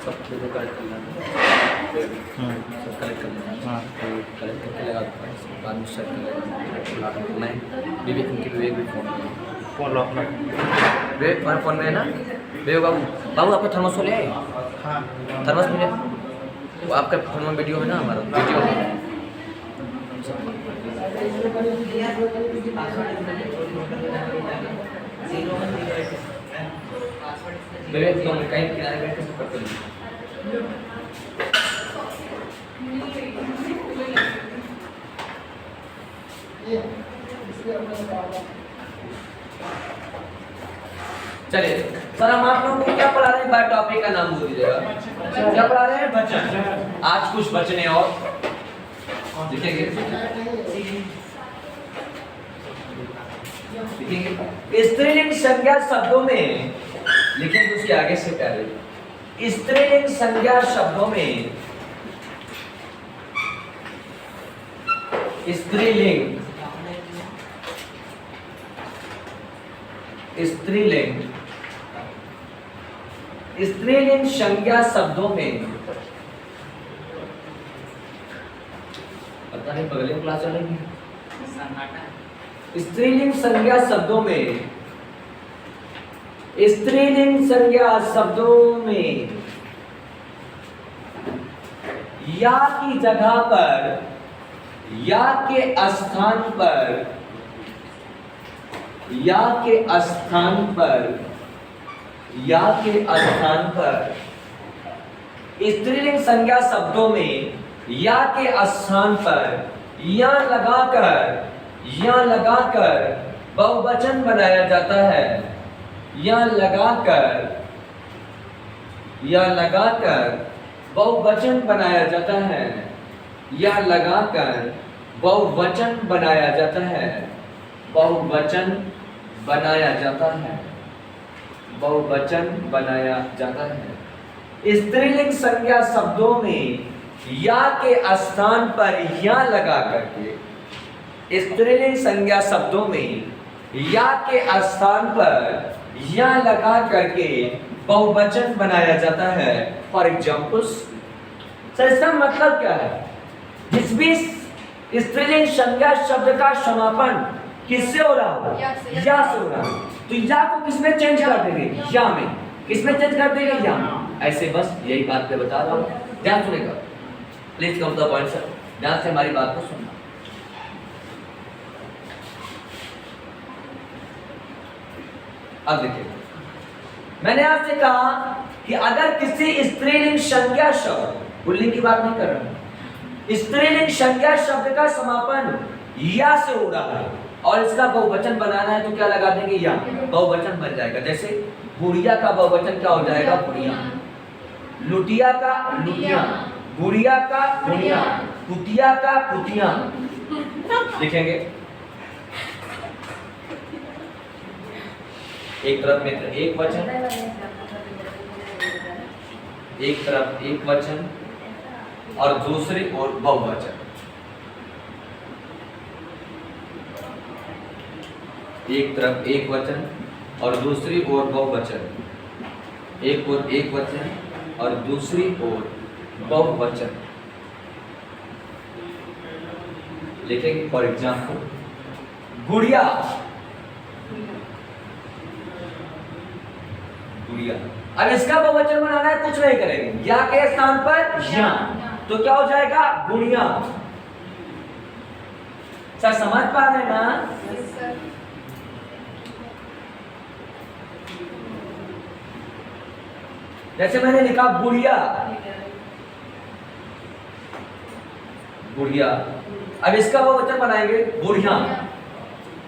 सब चीज़ें कलेक्ट कर लेना, सब कलेक्ट कर लेना। हाँ। तो कलेक्ट करके लगा दूँगा, इसके बाद में सेट कर लेगा। मैं विवेक उनके विवेक भी फ़ोन करूँगा। फोन लो अपना। विवेक तुम्हारे फ़ोन में है ना? विवेक बाबू, बाबू आपका थर्मस ले आए? हाँ। थर्मस मिले? वो आपका फोन में वीडियो है ना, हमारा वीडियो है। विवेक तुम कहीं किनारे बैठ के सब करते हो। चलिए सर, हम आप लोगों को क्या पढ़ा रहे हैं? बाय टॉपिक का नाम बोल दीजिएगा। क्या पढ़ा रहे हैं? वचन। आज कुछ वचने और लिखेंगे। लिखेंगे स्त्रीलिंग संज्ञा शब्दों में, लिखेंगे उसके आगे से पहले स्त्रीलिंग संज्ञा शब्दों में स्त्रीलिंग स्त्रीलिंग स्त्रीलिंग संज्ञा शब्दों में, पता नहीं बगले में क्लास चलेगी। स्त्रीलिंग संज्ञा शब्दों में, स्त्रीलिंग संज्ञा शब्दों में या की जगह पर, या के स्थान पर, या के स्थान पर, या के स्थान पर स्त्रीलिंग संज्ञा शब्दों में या के स्थान पर या लगाकर बहुवचन बनाया जाता है। या लगाकर बहुवचन बनाया जाता है। या लगाकर बहुवचन बनाया जाता है। बहुवचन बनाया जाता है। बहुवचन बनाया जाता है। स्त्रीलिंग संज्ञा शब्दों में या के स्थान पर या लगा करके, स्त्रीलिंग संज्ञा शब्दों में या के स्थान पर या लगा करके बहुवचन बनाया जाता है। फॉर एग्जाम्पल्स, सर इसका मतलब क्या है? जिस भी स्त्रीलिंग संज्ञा शब्द का समापन किससे हो रहा हो? या से हो रहा हो। तो या को किसमें चेंज कर देंगे? या में। किसमें चेंज कर देंगे? या। ऐसे बस यही बात मैं बता रहा हूँ, ध्यान सुनेगा। Please come the point sir, ध्यान से हमारी बात को सुनना। अब देखिए, मैंने आपसे कहा कि अगर किसी स्त्रीलिंग संज्ञा शब्द, पुल्लिंग की बात नहीं कर रहा हूं, स्त्रीलिंग संज्ञा शब्द का समापन या से हो रहा है और इसका बहुवचन बनाना है तो क्या लगा देंगे? या। बहुवचन बन जाएगा। जैसे गुड़िया का बहुवचन क्या हो जाएगा? गुड़िया। लुटिया का लुटिया, गुड़िया का गुड़िया, कुतिया का कुतिया। लिखेंगे एक तरफ में एक वचन, एक तरफ एक वचन और दूसरी ओर बहुवचन। एक तरफ एक वचन और दूसरी ओर बहुवचन। एक ओर एक वचन और दूसरी ओर बहुवचन। लिखेंगे फॉर एग्जाम्पल गुड़िया, गुड़िया। अब इसका बहुवचन बनाना है, कुछ नहीं करेंगे, या के स्थान पर या, तो क्या हो जाएगा? गुड़िया। सर समझ पा रहे हैं ना? जैसे मैंने लिखा गुड़िया, गुड़िया। अब इसका बहुवचन बनाएंगे गुड़िया।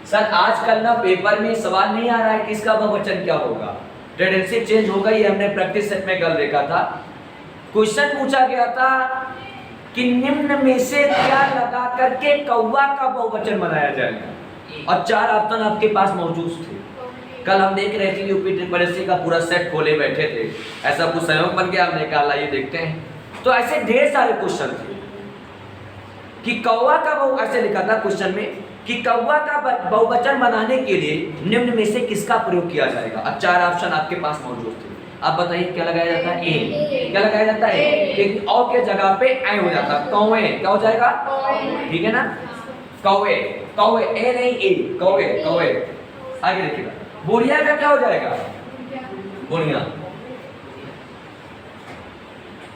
सर आजकल ना पेपर में सवाल नहीं आ रहा है कि इसका बहुवचन क्या होगा, टेंडेंसी चेंज हो गई है। हमने प्रैक्टिस सेट में कल देखा था, क्वेश्चन पूछा गया था कि निम्न में से क्या लगा करके कौवा का बहुवचन बनाया जाएगा, और 4 ऑप्शन आपके पास मौजूद थे। कल हम देख रहे थे यूपी ट्रिपल एससी का पूरा सेट खोले बैठे थे, ऐसा कुछ संयोग बन गया, हमने कहा ये देखते हैं। तो ऐसे ढेर सारे क्वेश्चन थे कि कौवा का बहु, ऐसे लिखा था क्वेश्चन में कि कौवा का बहुवचन बनाने के लिए निम्न में से किसका प्रयोग किया जाएगा, और 4 ऑप्शन आपके पास मौजूद थे। अब बताइए क्या लगाया जाता है? ए। क्या लगाया जाता है? एक औ के जगह पे ऐ हो जाता है, कौवे। क्या हो जाएगा? ठीक है ना, कौवे। कौवे, ए नहीं ए, कौवे कौवे। आगे देखिएगा, बुढ़िया का क्या हो जाएगा? बुढ़िया।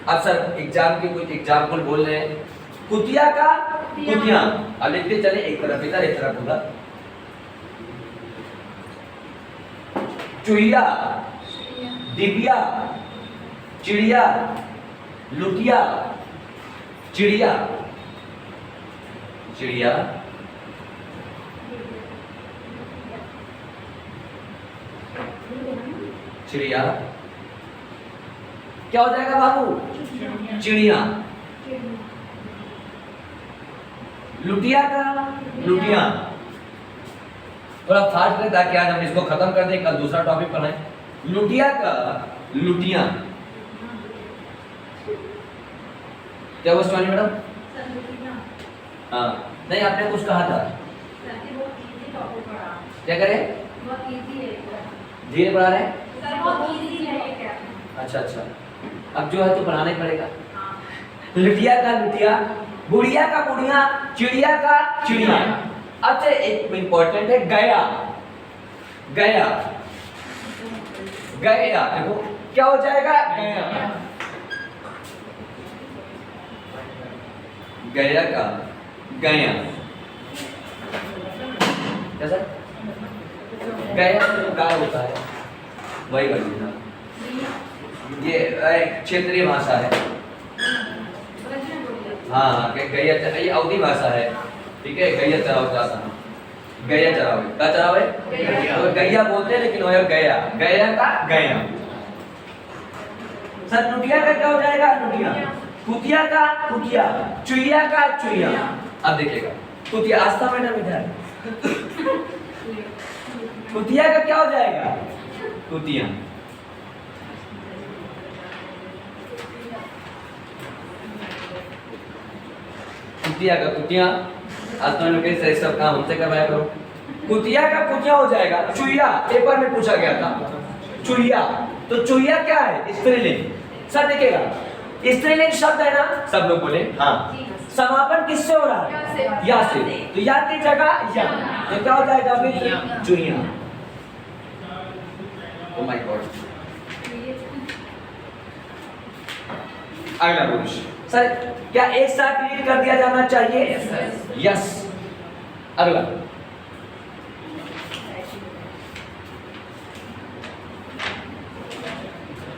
अब सर एग्जाम की कुछ एग्जाम्पल बोल रहे हैं। कुतिया का कुतिया, अब लिखते चले, एक तरफ इधर एक तरफ उधर। चुहिया, डिबिया, चिड़िया, लुटिया, चिड़िया, चिड़िया, चिड़िया। क्या हो जाएगा बाबू? चिड़िया। लुटिया का लुटिया। थोड़ा फास्ट है ताकि आज हम इसको खत्म कर दें, कल दूसरा टॉपिक पढ़ाएं। लुटिया का लुटिया। क्या वो स्वामी मैडम? हाँ, नहीं आपने कुछ कहा था। क्या करें? धीरे पढ़ा रहे हैं? अच्छा अच्छा, अब जो है तो पढ़ाना ही पड़ेगा। लुटिया का लुटिया, बुढ़िया का बुढ़िया, चिड़िया का चिड़िया। अच्छा एक इंपॉर्टेंट है गया। गया, गया देखो क्या हो जाएगा? गया। गया का गया। कैसा? गया तो गाय होता है, वही गया। ये एक क्षेत्रीय भाषा है। हाँ हाँ, गैया, ये अवधी भाषा है, ठीक है। गैया चराव जाता है, गैया चराव, क्या चराव है? तो गैया बोलते हैं लेकिन वह गया। गया का गया। सर लुटिया का क्या हो जाएगा? लुटिया। कुतिया का कुतिया, चुहिया का चुहिया। अब देखिएगा, कुतिया, आस्था मैडम इधर। कुतिया का क्या हो जाएगा? कुतिया। कुतिया का कुतिया। आज तो लोग से सब काम हमसे करवाया करो। कुतिया का कुतिया हो जाएगा चुहिया। पेपर में पूछा गया था चुहिया, तो चुहिया क्या है? स्त्रीलिंग। सर देखिएगा, स्त्रीलिंग शब्द है ना, सब लोग बोले हाँ। समापन किससे हो रहा है? या से, तो या की जगह या, तो क्या हो जाएगा? चुहिया। Oh my god. अगला पुरुष। सर क्या एक साथ रीड कर दिया जाना चाहिए? यस। अगला,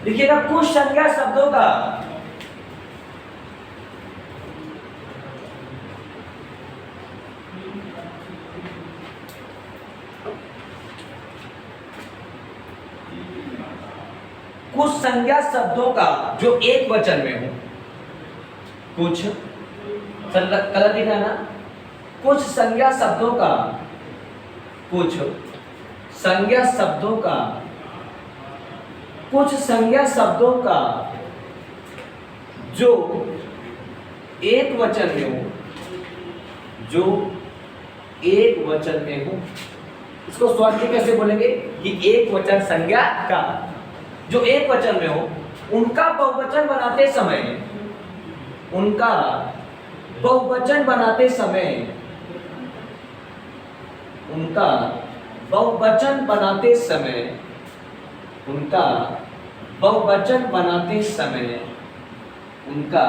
देखिएगा कुछ संज्ञा शब्दों का कुछ संज्ञा शब्दों का जो एक वचन में हो, कुछ कलर दिख रहा है ना, कुछ संज्ञा शब्दों का, कुछ संज्ञा शब्दों का, कुछ संज्ञा शब्दों का जो एक वचन में हो, जो एक वचन में हो, इसको शॉर्ट में कैसे बोलेंगे कि एक वचन संज्ञा का जो एक वचन में हो, उनका बहुवचन बनाते समय, उनका बहुवचन बनाते समय, उनका बहुवचन बनाते समय, उनका बहुवचन बनाते समय, उनका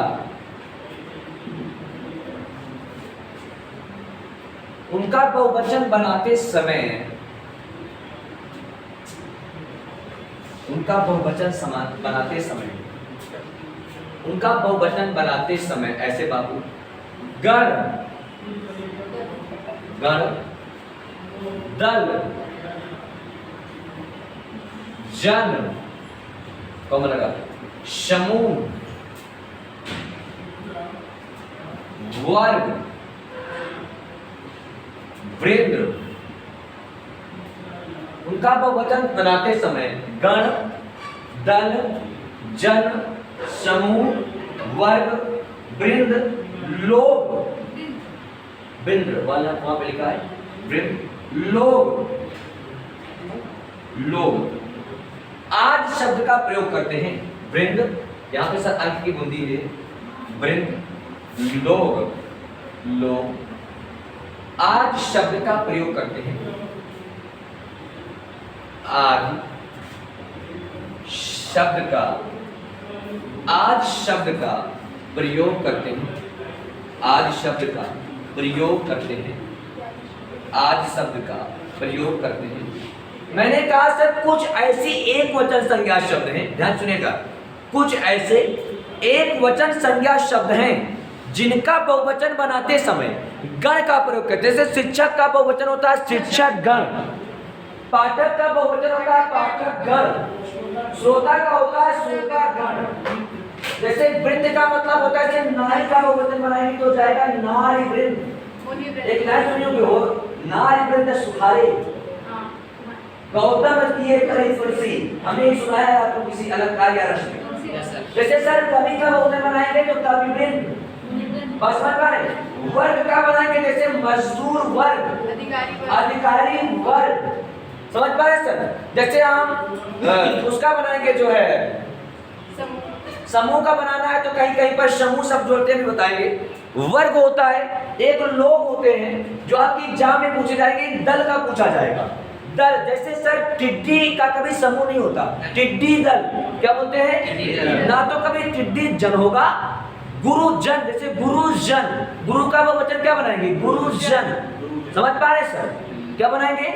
बहुवचन बनाते समय, उनका बहुवचन बनाते समय, उनका बहुवचन बनाते समय ऐसे बाबू, गण, गण, दल, जन, कौन लगा, समूह, वर्ग, वृंद, उनका बहुवचन बनाते समय गण, दल, जन, समूह, वर्ग, वृंद, लोग, वृंद वाला वहां पे लिखा है वृंद, लोग, लोग, आज शब्द का प्रयोग करते हैं। वृंद, यहाँ पे सर अंक की बूंदी है। वृंद, लोग, लोग आज शब्द का प्रयोग करते हैं। आज शब्द का, आज शब्द का प्रयोग करते हैं। आज शब्द का प्रयोग करते हैं। आज शब्द का प्रयोग करते हैं। मैंने कहा सर कुछ ऐसी एक वचन संज्ञा शब्द हैं, ध्यान सुनिएगा, कुछ ऐसे एक वचन संज्ञा शब्द हैं जिनका बहुवचन बनाते समय गण का प्रयोग करते हैं। जैसे शिक्षक का बहुवचन होता है शिक्षक गण, पाठक का बहुवचन होता है पाठक गण, श्रोता का होता है श्रोता गण। जैसे वृंद का मतलब होता है कि नारी का बहुवचन बनाएंगे तो जाएगा नारी वृंद। एक लाइन सुनियोगे हो, नारी वृंद सुखारे, गौतम किए करे तुलसी। हमें सुनाया है आपको किसी अलंकार या रस में। जैसे सर कवि का बहुवचन बनाएंगे तो कवि वृंद। बस समझ पा रहे? वर्ग का बनाएंगे जैसे मजदूर वर्ग, अधिकारी वर्ग। समझ पा रहे सर? जैसे हम उसका बनाएंगे जो है समूह का बनाना है तो कहीं कहीं पर समूह शब्द जोड़ते भी बताएंगे। वर्ग होता है, एक लोग होते हैं जो आपकी एग्जाम में पूछे जाएंगे, दल का पूछा जाएगा। दल, जैसे सर टिड्डी का कभी समूह नहीं होता, टिड्डी दल क्या बोलते हैं ना, तो कभी टिड्डी जन होगा। गुरुजन, जैसे गुरुजन, गुरु का बहुवचन क्या बनाएंगे गुरुजन। समझ पा रहे सर? क्या बनाएंगे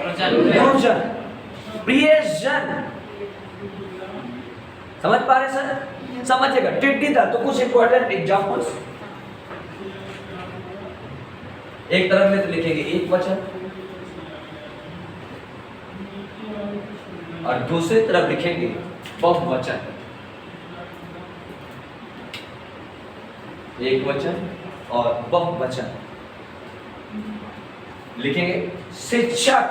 गुरुजन। प्रियजन, समझ पा रहे सर? समझिएगा। टिड्डी दल, तो कुछ इंपॉर्टेंट एग्जांपल्स एक तरफ में तो लिखेंगे एक वचन और दूसरी तरफ लिखेंगे बहुवचन। एक वचन और बहुवचन लिखेंगे। शिक्षक,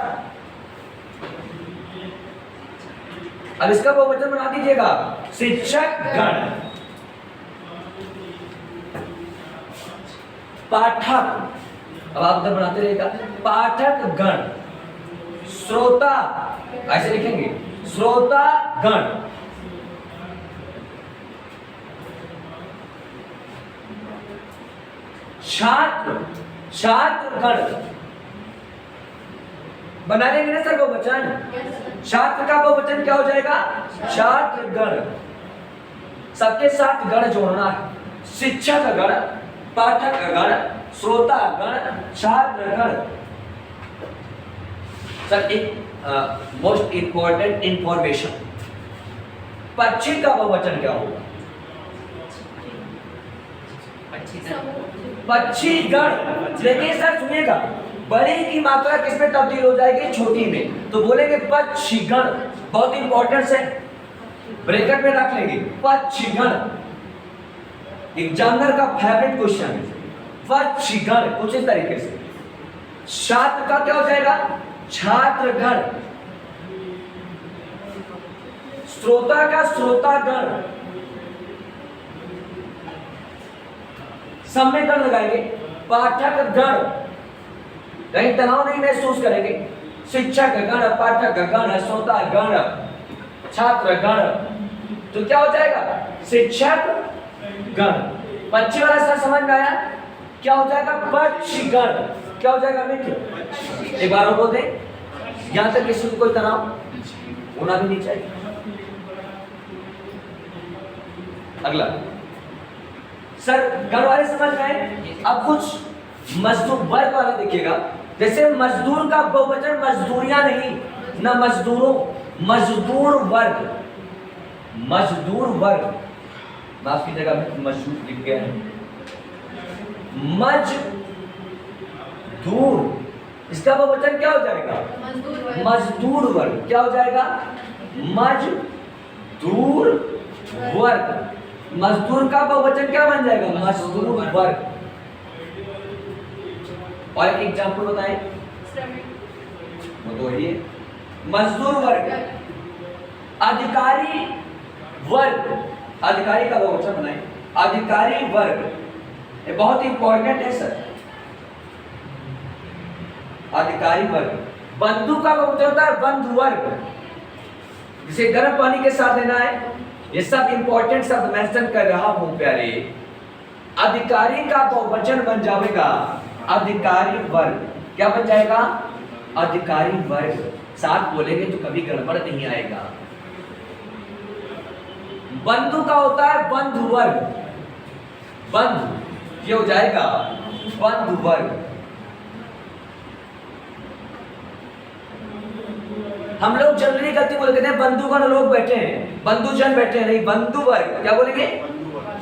अब इसका बहुवचन बना दीजिएगा शिक्षक गण। पाठक, अब आप उधर बनाते रहिएगा पाठक गण। श्रोता, ऐसे लिखेंगे श्रोता गण। छात्र, छात्र गण। बना लेंगे ना सर बहुवचन? छात्र का बहुवचन क्या हो जाएगा छात्र गण। सबके साथ गण जोड़ना है। शिक्षक गण, पाठक गण, श्रोता गण, छात्र गण। सर एक मोस्ट इंपॉर्टेंट इंफॉर्मेशन, पक्षी का बहुवचन क्या होगा? पक्षी गण। देखिए सर सुनिएगा, बड़े की मात्रा किस में तब्दील हो जाएगी छोटी में, तो बोलेंगे पक्षीगण। बहुत इंपॉर्टेंट है, ब्रैकेट में रख लेंगे पक्षीगण। एग्जामिनर का फेवरेट क्वेश्चन है पक्षीगण, कुछ इस तरीके से। छात्र का क्या हो जाएगा छात्रगण। श्रोता का श्रोतागण। सब में गण लगाएंगे। पाठक गण, कहीं तनाव नहीं महसूस करेंगे। शिक्षक गण, पाठक गण, श्रोता गण, छात्र गण। तो क्या हो जाएगा शिक्षक गण। पक्षी वाला सर समझ में आया? क्या हो जाएगा पक्षी गण। क्या हो जाएगा मित्र? एक बार और बोल दे, यहां तक किसी को कोई तनाव होना भी नहीं चाहिए। अगला सर गण वाले समझ में आए। अब कुछ मजदूर वर्ग वाला देखिएगा। जैसे मजदूर का बहुवचन मजदूरियां नहीं, न मजदूरों, मजदूर वर्ग। मजदूर वर्ग, माफ की जगह में मजदूर लिख गया है। मजदूर, इसका बहुवचन क्या हो जाएगा मजदूर वर्ग। क्या हो जाएगा मजदूर वर्ग। मजदूर का बहुवचन क्या बन जाएगा मजदूर वर्ग। और एक एग्जांपल बताएं। वो तो वही है मजदूर वर्ग। अधिकारी वर्ग, अधिकारी का बहुवचन बनाएं अधिकारी वर्ग। ये बहुत इंपॉर्टेंट है सर, अधिकारी वर्ग। बंधु का बहुवचन होता है बंधु वर्ग। इसे गर्म पानी के साथ लेना है। ये सब इंपॉर्टेंट शब्द मेंशन कर रहा हूं प्यारे। अधिकारी का बहुवचन बन जाएगा अधिकारी वर्ग। क्या बन जाएगा? अधिकारी वर्ग। साथ बोलेंगे तो कभी गड़बड़ नहीं आएगा। बंधु का होता है बंधु वर्ग। बंधु ये हो जाएगा बंधु वर्ग। हम लोग जनरली गलती बोलते हैं बंधुगण लोग बैठे हैं, बंधुजन बैठे हैं, नहीं बंधु वर्ग। क्या बोलेंगे?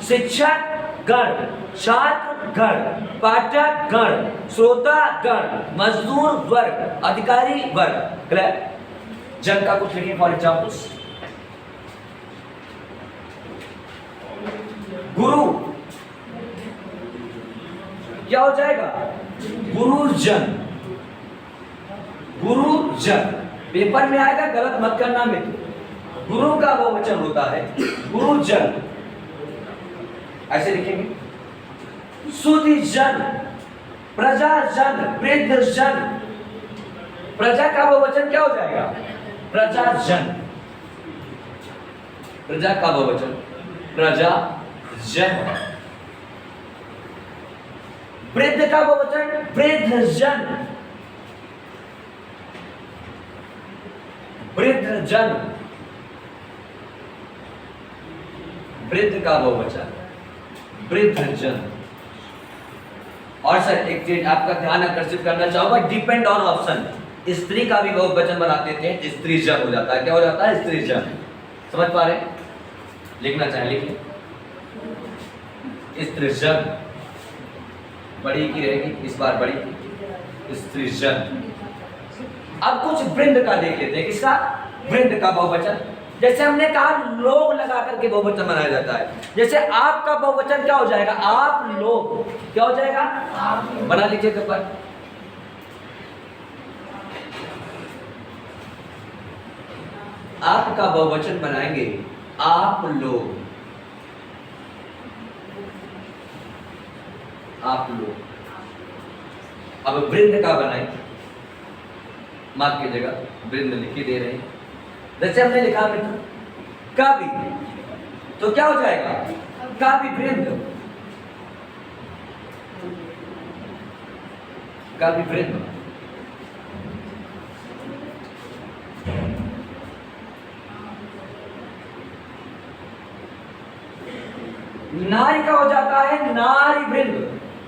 शिक्षक गण, छात्र गण, पाठक गण, श्रोता गण, मजदूर वर्ग, अधिकारी वर्ग। क्लियर? जन का कुछ लिखिए फॉर एग्जाम्पल्स। गुरु क्या हो जाएगा? गुरुजन। गुरुजन पेपर में आएगा, गलत मत करना में। गुरु का बहुवचन होता है गुरुजन, ऐसे लिखेंगे। सुधीजन, प्रजाजन, वृद्धजन। प्रजा का बहुवचन क्या हो जाएगा? प्रजाजन। प्रजा का बहुवचन प्रजाजन। वृद्ध का बहुवचन वृद्धजन। वृद्धजन। वृद्ध का बहुवचन वृद्धजन। और सर एक चीज आपका ध्यान आकर्षित करना चाहूंगा, डिपेंड ऑन ऑप्शन। स्त्री का भी बहुवचन बना देते हैं, स्त्रीजन हो जाता है। क्या हो जाता है? स्त्रीजन। समझ पा रहे? लिखना चाहे लिखिए। स्त्रीजन बड़ी की रहेगी इस बार, बड़ी स्त्रीजन। अब कुछ वृंद का देख लेते हैं। किसका? वृंद का बहुवचन। जैसे हमने कहा लोग लगा करके बहुवचन बनाया जाता है। जैसे आपका बहुवचन क्या हो जाएगा? आप लोग। क्या हो जाएगा? बना लीजिए पेपर। आपका बहुवचन बनाएंगे आप लोग। आप लोग। अब वृंद का बनाए, माफ कीजिएगा वृंद लिख ही दे रहे हैं। जैसे हमने लिखा मित्र कवि, तो क्या हो जाएगा? कवि वृंद। कवि वृंद। नारी का हो जाता है नारी वृंद।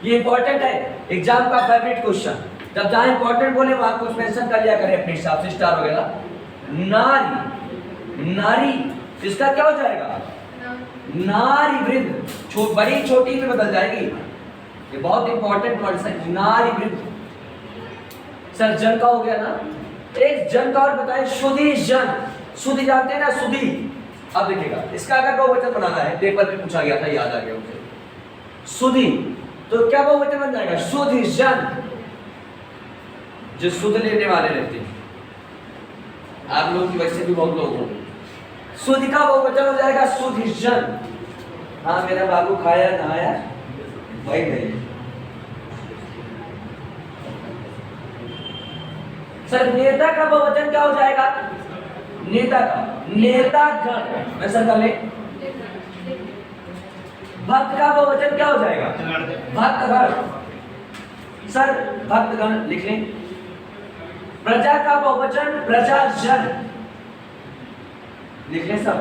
ये इंपॉर्टेंट है, एग्जाम का फेवरेट क्वेश्चन। जब जहां इंपॉर्टेंट बोले वहां कुछ मेंशन कर लिया करें अपने हिसाब से, स्टार वगैरह। नारी। नारी इसका क्या हो जाएगा? नारी वृंद। बड़ी छोटी में बदल जाएगी। ये बहुत इंपॉर्टेंट वर्ड है, नारी वृंद। सर जन का हो गया ना, एक जन का और बताएं सुधी जन। सुधी जानते हैं ना, सुधी। अब देखिएगा इसका अगर बहुवचन बनाना है, पेपर में पूछा गया था, याद आ गया मुझे। सुधी तो क्या बहुवचन बन जाएगा? सुधी जन। जो सुध लेने वाले रहते हैं, आप लोग की वैसे भी बहुत लोग होंगे। सुध का बहुवचन हो जाएगा सुधीजन। हाँ मेरा बाबू खाया नहाया वही गई। सर नेता का बहुवचन क्या हो जाएगा? नेता का नेतागण। मैं सर कर ले। भक्त का बहुवचन क्या हो जाएगा? भक्तगण। सर भक्तगण लिख लें। प्रजा का बहुवचन प्रजाजन। लिख लें सब।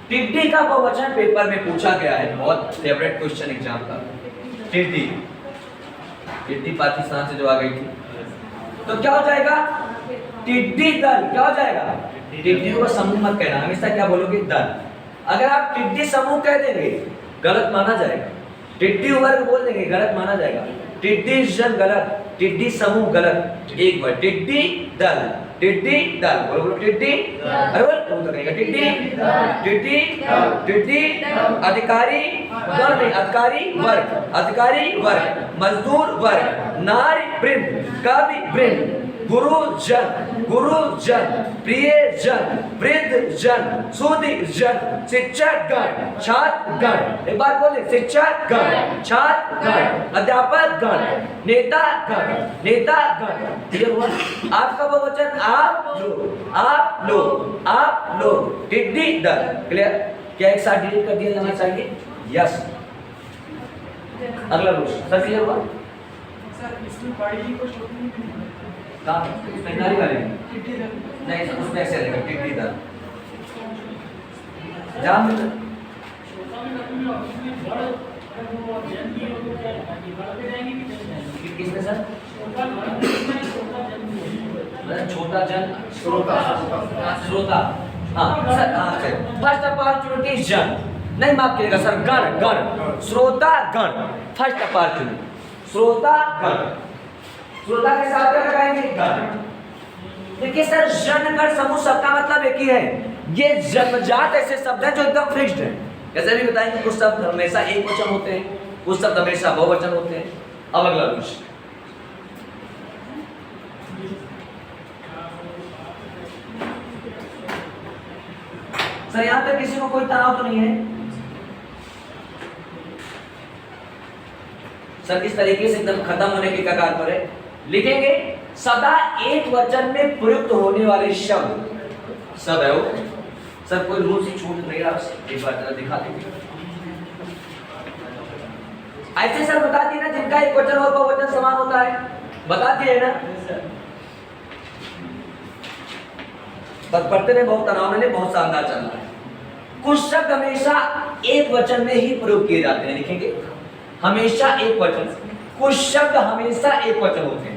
टिड्डी का बहुवचन पेपर में पूछा गया है, बहुत फेवरेट क्वेश्चन एग्जाम का। टिड्डी। टिड्डी पाकिस्तान से जो आ गई थी, तो क्या हो जाएगा? टिड्डी दल। क्या हो जाएगा? टिड्डी को समूह मत कहना, हमेशा क्या बोलोगे? दल। अगर आप टिड्डी समूह कह देंगे गलत माना जाएगा। टिड्डी वर्ग बोल देंगे गलत माना जाएगा। टिड्डी जन गलत, टिड्डी समूह गलत। एक बार टिड्डी दल, टिड्डी दल। बोलो बोलो टिड्डी। अरे बोल तो कहेगा टिड्डी टिड्डी टिड्डी। अधिकारी गण नहीं, अधिकारी वर्ग। अधिकारी वर्ग, मजदूर वर्ग, नारी वृंद, कवि वृंद, गुरुजन, गुरुजन, प्रियजन, वृद्धजन, सुधीजन, शिक्षकगण, छात्रगण। एक बार बोले, शिक्षकगण, छात्रगण, अध्यापकगण, नेतागण, नेतागण। क्लियर हुआ? आपका बहुवचन आप लोग, आप लोग, आप लोग, टिड्डी दल। क्लियर? क्या एक साथ डिलीट कर दिया जाना चाहिए? यस। अगला रूल सब क्लियर हुआ? सर इसमें बड़ी को शोधने के लिए कहाँ इसमें नारी वाले नहीं, उसमें ऐसे रहेगा टिड्डी दल। जान किसमें सर? छोटा जन, श्रोता, श्रोता। हाँ सर, हाँ सर। फर्स्ट अपॉर्चुनिटी जन, नहीं माफ करिएगा सर, गण, गण, श्रोता गण। फर्स्ट अपॉर्चुनिटी श्रोता गण, श्रोता के साथ क्या लगाएंगे? गण। देखिए सर, जन गण समूह सबका मतलब एक ही है। ये जन्मजात ऐसे शब्द हैं जो एकदम फिक्स्ड हैं। जैसे भी बताएंगे, कुछ शब्द हमेशा एक वचन होते हैं, कुछ शब्द हमेशा बहुवचन होते हैं। अब अगला रूल, सर यहां पे किसी को कोई तनाव तो नहीं है सर? किस तरीके से एकदम खत्म होने के कगार पर है। लिखेंगे सदा एक वचन में प्रयुक्त होने वाले शब्द सब है वो। सर कोई रूल से छूट नहीं रहा, एक बार जरा दिखा देंगे। ऐसे सर बता दिए ना, जिनका एक वचन और बहुवचन समान होता है, बता दिए ना। पर पढ़ते में बहुत तनाव में बहुत शानदार चल रहा है। कुछ शब्द हमेशा एक वचन में ही प्रयोग किए जाते हैं। लिखेंगे हमेशा एक वचन, कुछ शब्द हमेशा एक वचन होते हैं।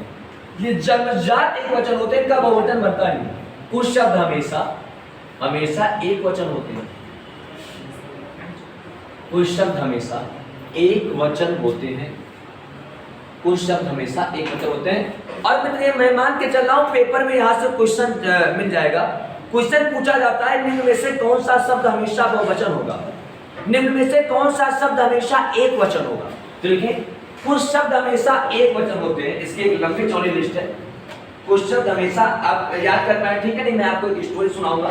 ये जन्मजात एक वचन होते हैं, इनका बहुवचन बनता नहीं। कुछ शब्द हमेशा हमेशा एक वचन होते हैं, कुछ शब्द हमेशा एक वचन होते हैं, कुछ शब्द हमेशा एक वचन होते हैं। और मैं मान के चल रहा हूं, पेपर में यहां से क्वेश्चन मिल जाएगा। क्वेश्चन पूछा जाता है, निम्न में से कौन सा शब्द हमेशा बहुवचन होगा, निम्न में से कौन सा शब्द हमेशा एक वचन होगा। तो देखिए, कुछ शब्द हमेशा एक वचन होते हैं, इसकी एक लंबी चौड़ी लिस्ट है। कुछ शब्द हमेशा, आप याद कर पाए ठीक है, नहीं मैं आपको एक स्टोरी सुनाऊंगा।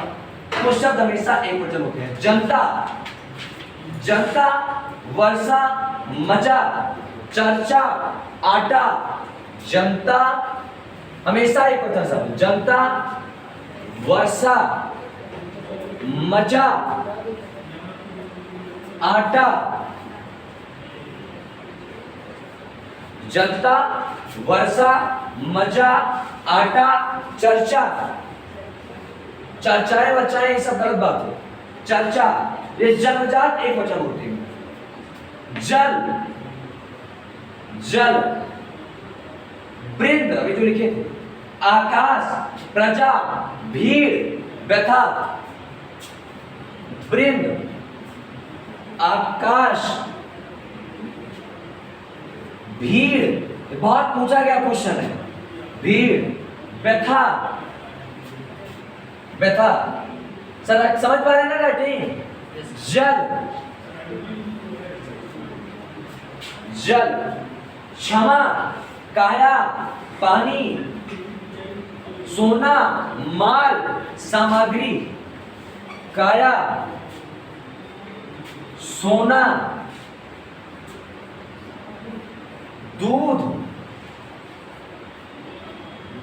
कुछ शब्द हमेशा एक वचन होते हैं। जनता, जनता, वर्षा, मजा, चर्चा, आटा। जनता हमेशा एक वचन शब्द, जनता, वर्षा, मजा, आटा। जनता, वर्षा, मजा, आटा, चर्चा। चर्चाएं वर्चाएं ये सब गलत बात है। चर्चा ये जन्मजात एक वचन होते हैं। जल, जल, वृंद अभी जो लिखे थे, आकाश, प्रजा, भीड़, व्यथा। वृंद, आकाश, भीड़, बहुत पूछा गया क्वेश्चन है। भीड़, व्यथा, व्यथा। सर समझ पा रहे हैं ना राइटिंग? जल, जल, क्षमा, काया, पानी, सोना, माल, सामग्री। काया, सोना, दूध,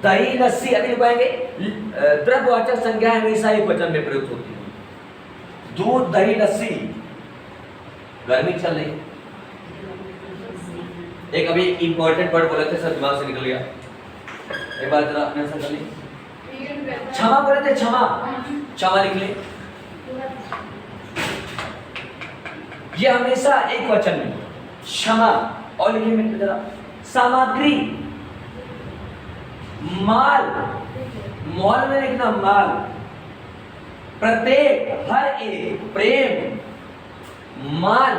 दही, लस्सी। अभी लिखवाएंगे द्रव्यवाचक संज्ञा हमेशा एक वचन में प्रयुक्त होती है। दूध, दही, लस्सी। गर्मी चल रही, एक अभी इंपॉर्टेंट वर्ड बोले थे सर, दिमाग से निकल गया, एक बार जरा अपने से कर ली। क्षमा बोले थे, क्षमा, क्षमा लिख ले। ये हमेशा एक वचन में क्षमा। और लिखिए मित्र जरा, सामग्री, माल, मॉल में लिखना माल। प्रत्येक, हर एक, प्रेम, माल,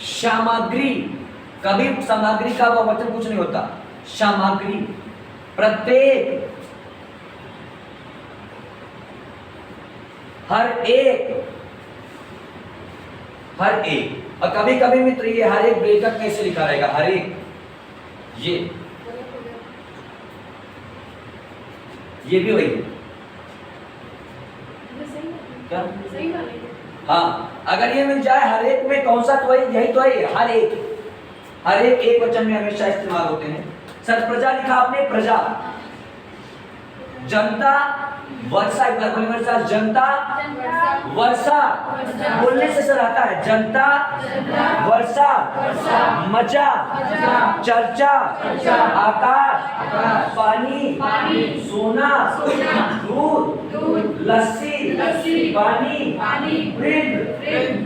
सामग्री। कभी सामग्री का बहुवचन कुछ नहीं होता। सामग्री, प्रत्येक, हर एक, हर एक। और कभी कभी मित्र ये हर एक ब्रेकअप कैसे लिखा रहेगा? हर एक, ये ये भी वही है। क्या? सही बात है। हाँ, अगर ये मिल जाए हर एक में, कौन सा तो वही, यही तो है, हर एक वचन में हमेशा इस्तेमाल होते हैं। सर प्रजा लिखा आपने, प्रजा, जनता, वर्षा, एक बार बोलिए मेरे साथ, जनता, वर्षा, बोलने से सर आता है, जनता, वर्षा, मजा, चर्चा, आकाश, पानी, सोना, दूध, लस्सी, पानी, वृद्ध,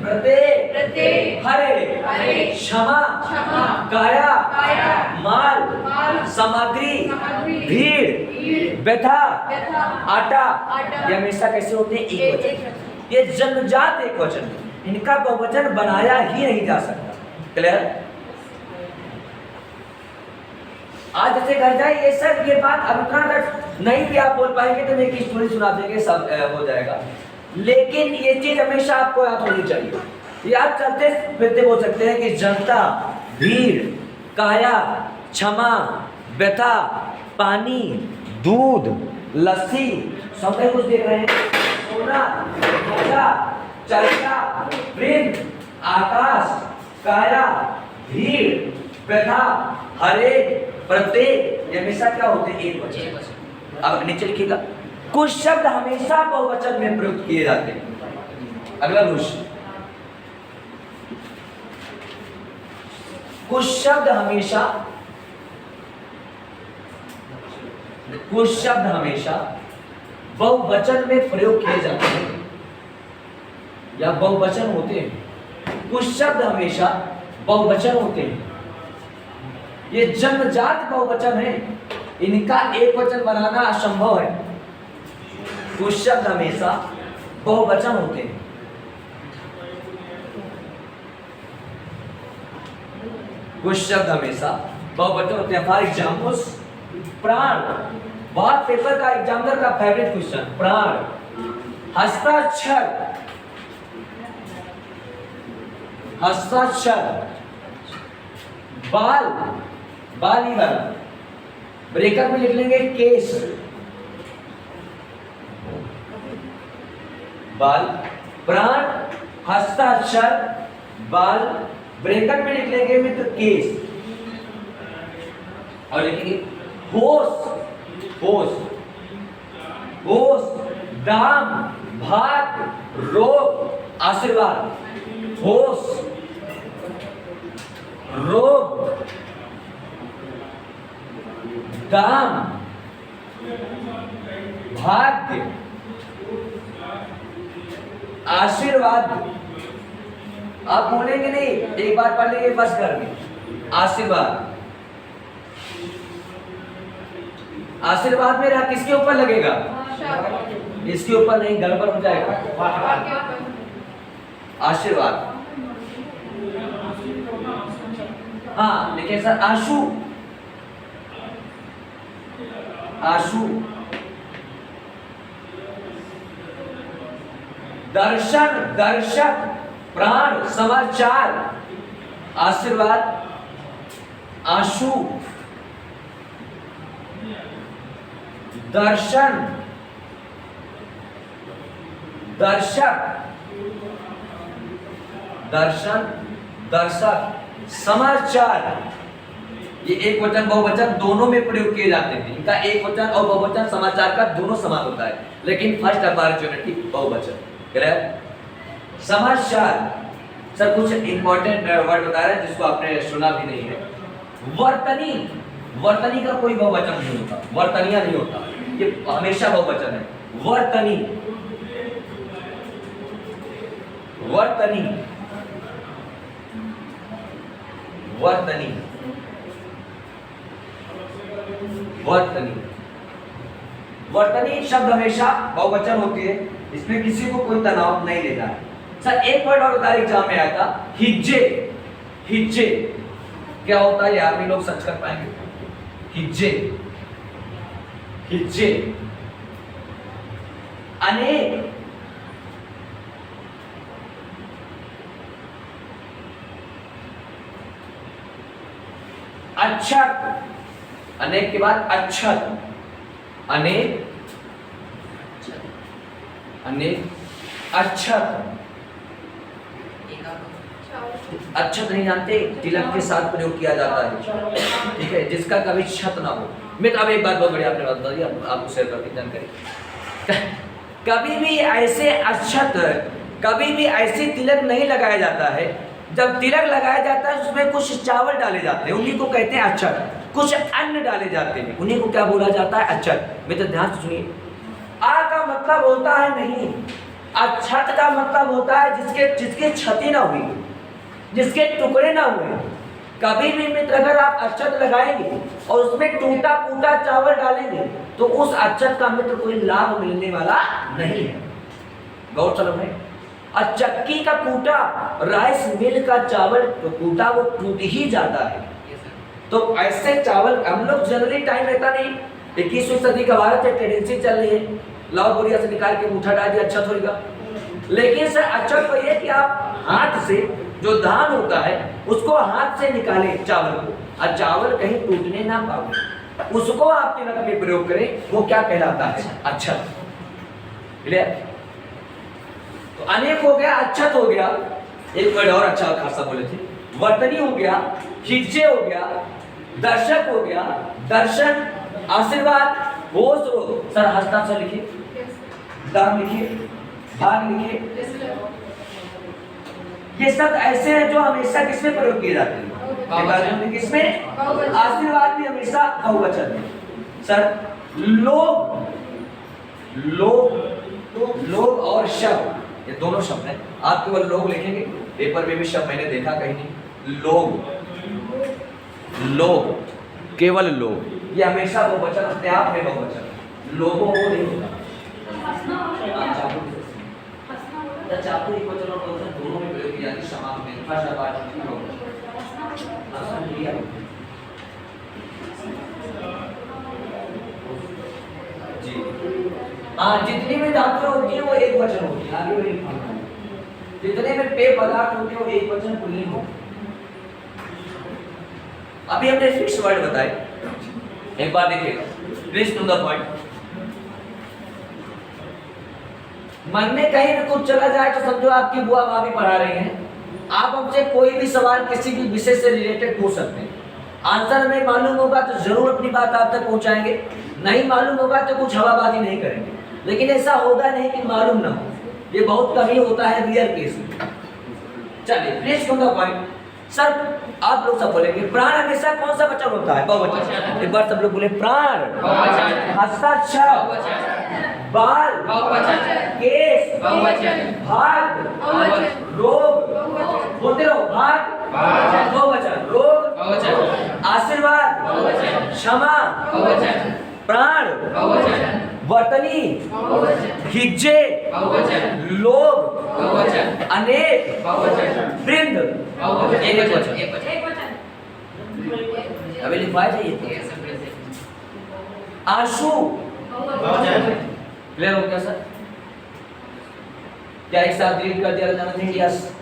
प्रत्येक, हरे, क्षमा, काया, माल, सामग्री, भीड़, व्यथा, आटा, ये हमेशा कैसे होते हैं? एक वचन। ये जन्मजात एक वचन, इनका बहुवचन बनाया ही नहीं जा सकता। क्लियर? आज जैसे घर जाए ये सर, ये बात अब इतना नहीं भी आप बोल पाएंगे तो मैं एक स्टोरी सुना देंगे, सब हो जाएगा। लेकिन ये चीज हमेशा आपको याद होनी चाहिए। ये आप चलते फिरते बोल सकते हैं कि जनता, भीड़, काया, क्षमा, व्यथा, पानी, दूध, लस्सी, सबने कुछ देख रहे हैं, सोना, मजा, चर्चा, वृद्ध, आकाश, काया, भीड़, व्यथा, हरे, प्रत्येक, ये हमेशा क्या होते हैं? एक वचन। अब नीचे लिखिएगा, कुछ शब्द हमेशा बहुवचन में प्रयुक्त किए जाते हैं। अगला क्वेश्चन, कुछ शब्द हमेशा बहुवचन में प्रयोग किए जाते हैं या बहुवचन होते हैं। कुछ शब्द हमेशा बहुवचन होते हैं, ये जन्मजात बहुवचन है, इनका एक वचन बनाना असंभव है। कुछ शब्द हमेशा बहुवचन होते हैं। कुछ शब्द हमेशा बहुवचन होते हैं। फॉर एग्जाम्पल, प्राण, बहुत पेपर का एग्जामिनर का फेवरेट क्वेश्चन, प्राण। हस्ताक्षर, बाल, बाल ही वाला, ब्रेकअप में लिख लेंगे केस, बाल, प्राण, हस्ताक्षर, बाल, ब्रेकअप में लिख लेंगे मित्र केस, और लिखेंगे होश, दाम, भाग, रोग, आशीर्वाद। होश, रोग, दाम, भाग्य, आशीर्वाद। आप बोलेंगे नहीं, एक बार पढ़ लेंगे बस घर में। आशीर्वाद, आशीर्वाद मेरा किसके ऊपर लगेगा? इसके ऊपर नहीं, गड़बड़ हो जाएगा। आशीर्वाद, हाँ लिखे सर, आशु, दर्शन, दर्शक, प्राण, समाचार, आशीर्वाद, आशु, दर्शन, दर्शक, दर्शक, समाचार। ये एक वचन बहुवचन दोनों में प्रयोग किए जाते हैं। इनका एक वचन और बहुवचन समाचार का दोनों समान होता है, लेकिन फर्स्ट अपॉर्चुनिटी बहुवचन। क्लियर? समाचार, सर कुछ इंपॉर्टेंट वर्ड बता रहे हैं जिसको आपने सुना भी नहीं है। वर्तनी, वर्तनी का कोई बहुवचन नहीं होता, वर्तनिया नहीं होता, ये हमेशा बहुवचन है। वर्तनी, वर्तनी, वर्तनी, वर्तनी, वर्तनी शब्द हमेशा बहुवचन होती है, इसमें किसी को कोई तनाव नहीं लेना है। सर एक वर्ड और बता, एग्जाम में आया था, हिज्जे। हिज्जे क्या होता है? यार भी लोग सर्च कर पाएंगे। हिज्जे, हिज्जे, अनेक, अक्षत, अनेक के बाद अक्षत, अनेक, अनेक। अक्षत, अक्षत नहीं जानते, तिलक के साथ प्रयोग किया जाता है, ठीक है, जिसका कभी क्षत ना हो। मैं अब एक बात बहुत बढ़िया आपने बात बता दी, आपको शेयर करती जानकारी। कभी भी ऐसे अक्षत, कभी भी ऐसे तिलक नहीं लगाया जाता है। जब तिलक लगाया जाता है उसमें कुछ चावल डाले जाते हैं, उन्हीं को कहते हैं अक्षत। कुछ अन्न डाले जाते हैं, उन्हीं को क्या बोला जाता है? अक्षत। मैं तो ध्यान से सुनिए, आ का मतलब होता है नहीं, अक्षत का मतलब होता है जिसके क्षति ना हुई, जिसके टुकड़े ना हुए। कभी भी मित्र अगर आप अक्षत लगाएंगे और उसमें टूटा फूटा चावल डालेंगे तो उस अक्षत का मित्र कोई लाभ मिलने वाला नहीं है। गौर चलो है। और चक्की का कूटा, राइस मिल का चावल तो कूटा वो टूट ही जाता है। तो ऐसे चावल हम लोग जनरली टाइम रहता नहीं, 21वीं सदी का भारत है, टेंडेंसी चल रही है, लाओ बोरिया से निकाल के मुठा डाल दिया, अच्छा होगा। लेकिन सर अच्छा तो ये कि आप हाथ से जो धान होता है उसको हाथ से निकालें चावल को, और चावल कहीं टूटने ना पाए, उसको आप तिलक में प्रयोग करें, वो क्या कहलाता है? अक्षत। क्लियर? तो अनेक हो गया, अक्षत हो गया, एक वर्ड और अच्छा खासा बोले थे, वर्तनी हो गया, खिज्जे हो गया, दर्शक हो गया, दर्शन, आशीर्वाद, होश रो। सर हस्ताक्षर लिखिए, दाम लिखिए, भाग लिखिए। ये सब ऐसे हैं जो हमेशा किसमें प्रयोग किए जाते हैं? किसमें? आशीर्वाद भी हमेशा बहुवचन में। सर लोग, लोग, लोग और शब्द, ये दोनों शब्द हैं। आप केवल लोग लिखेंगे, पेपर में भी शब्द मैंने देखा कहीं नहीं। लोग, लोग, केवल लोग, ये हमेशा बहुवचन, अपने आप में बहुवचन। लोगों को नहीं होता। चाकू एक वचन और बहुवचन दोनों में प्रयोग किया जाती है। समाप्त में भाषा पाठ जी। हाँ, जितनी भी धातुएं होती है वो एक वचन होती है, आगे वही लिखा है। जितने में पेय पदार्थ होते हैं वो एक वचन पुल्लिंग होते हैं। अभी हमने फिक्स वर्ड बताए, एक बार देखिएगा, प्लीज टू द पॉइंट। मन में कहीं भी कुछ चला जाए तो समझो आपकी बुआ भाभी पढ़ा रही हैं, आप हमसे कोई भी सवाल किसी भी विषय से रिलेटेड पूछ सकते हैं। आंसर हमें मालूम होगा तो जरूर अपनी बात आप तक पहुंचाएंगे, नहीं मालूम होगा तो कुछ हवाबाजी नहीं करेंगे। लेकिन ऐसा होगा नहीं कि मालूम ना हो, ये बहुत कम ही होता है रियल केस में। चलिए please to the point. Sir आप लोग सब बोलेंगे प्राण हमेशा कौन सा वचन होता है? बहुवचन। एक बार सब लोग बोले प्राण, हस्ताक्षर, बाल, केस, भाग, रोग, बोलते रहो, भाग, बहुवचन, रोग, आशीर्वाद, क्षमा, प्राण, वर्तनी, हिज्जे, लोग, अनेक, वृंद, एक वचन। अभी लिखवाया चाहिए आंसू। क्लियर हो गया सर? क्या एक साथ डिलीट कर दिया जाना चाहिए? यस।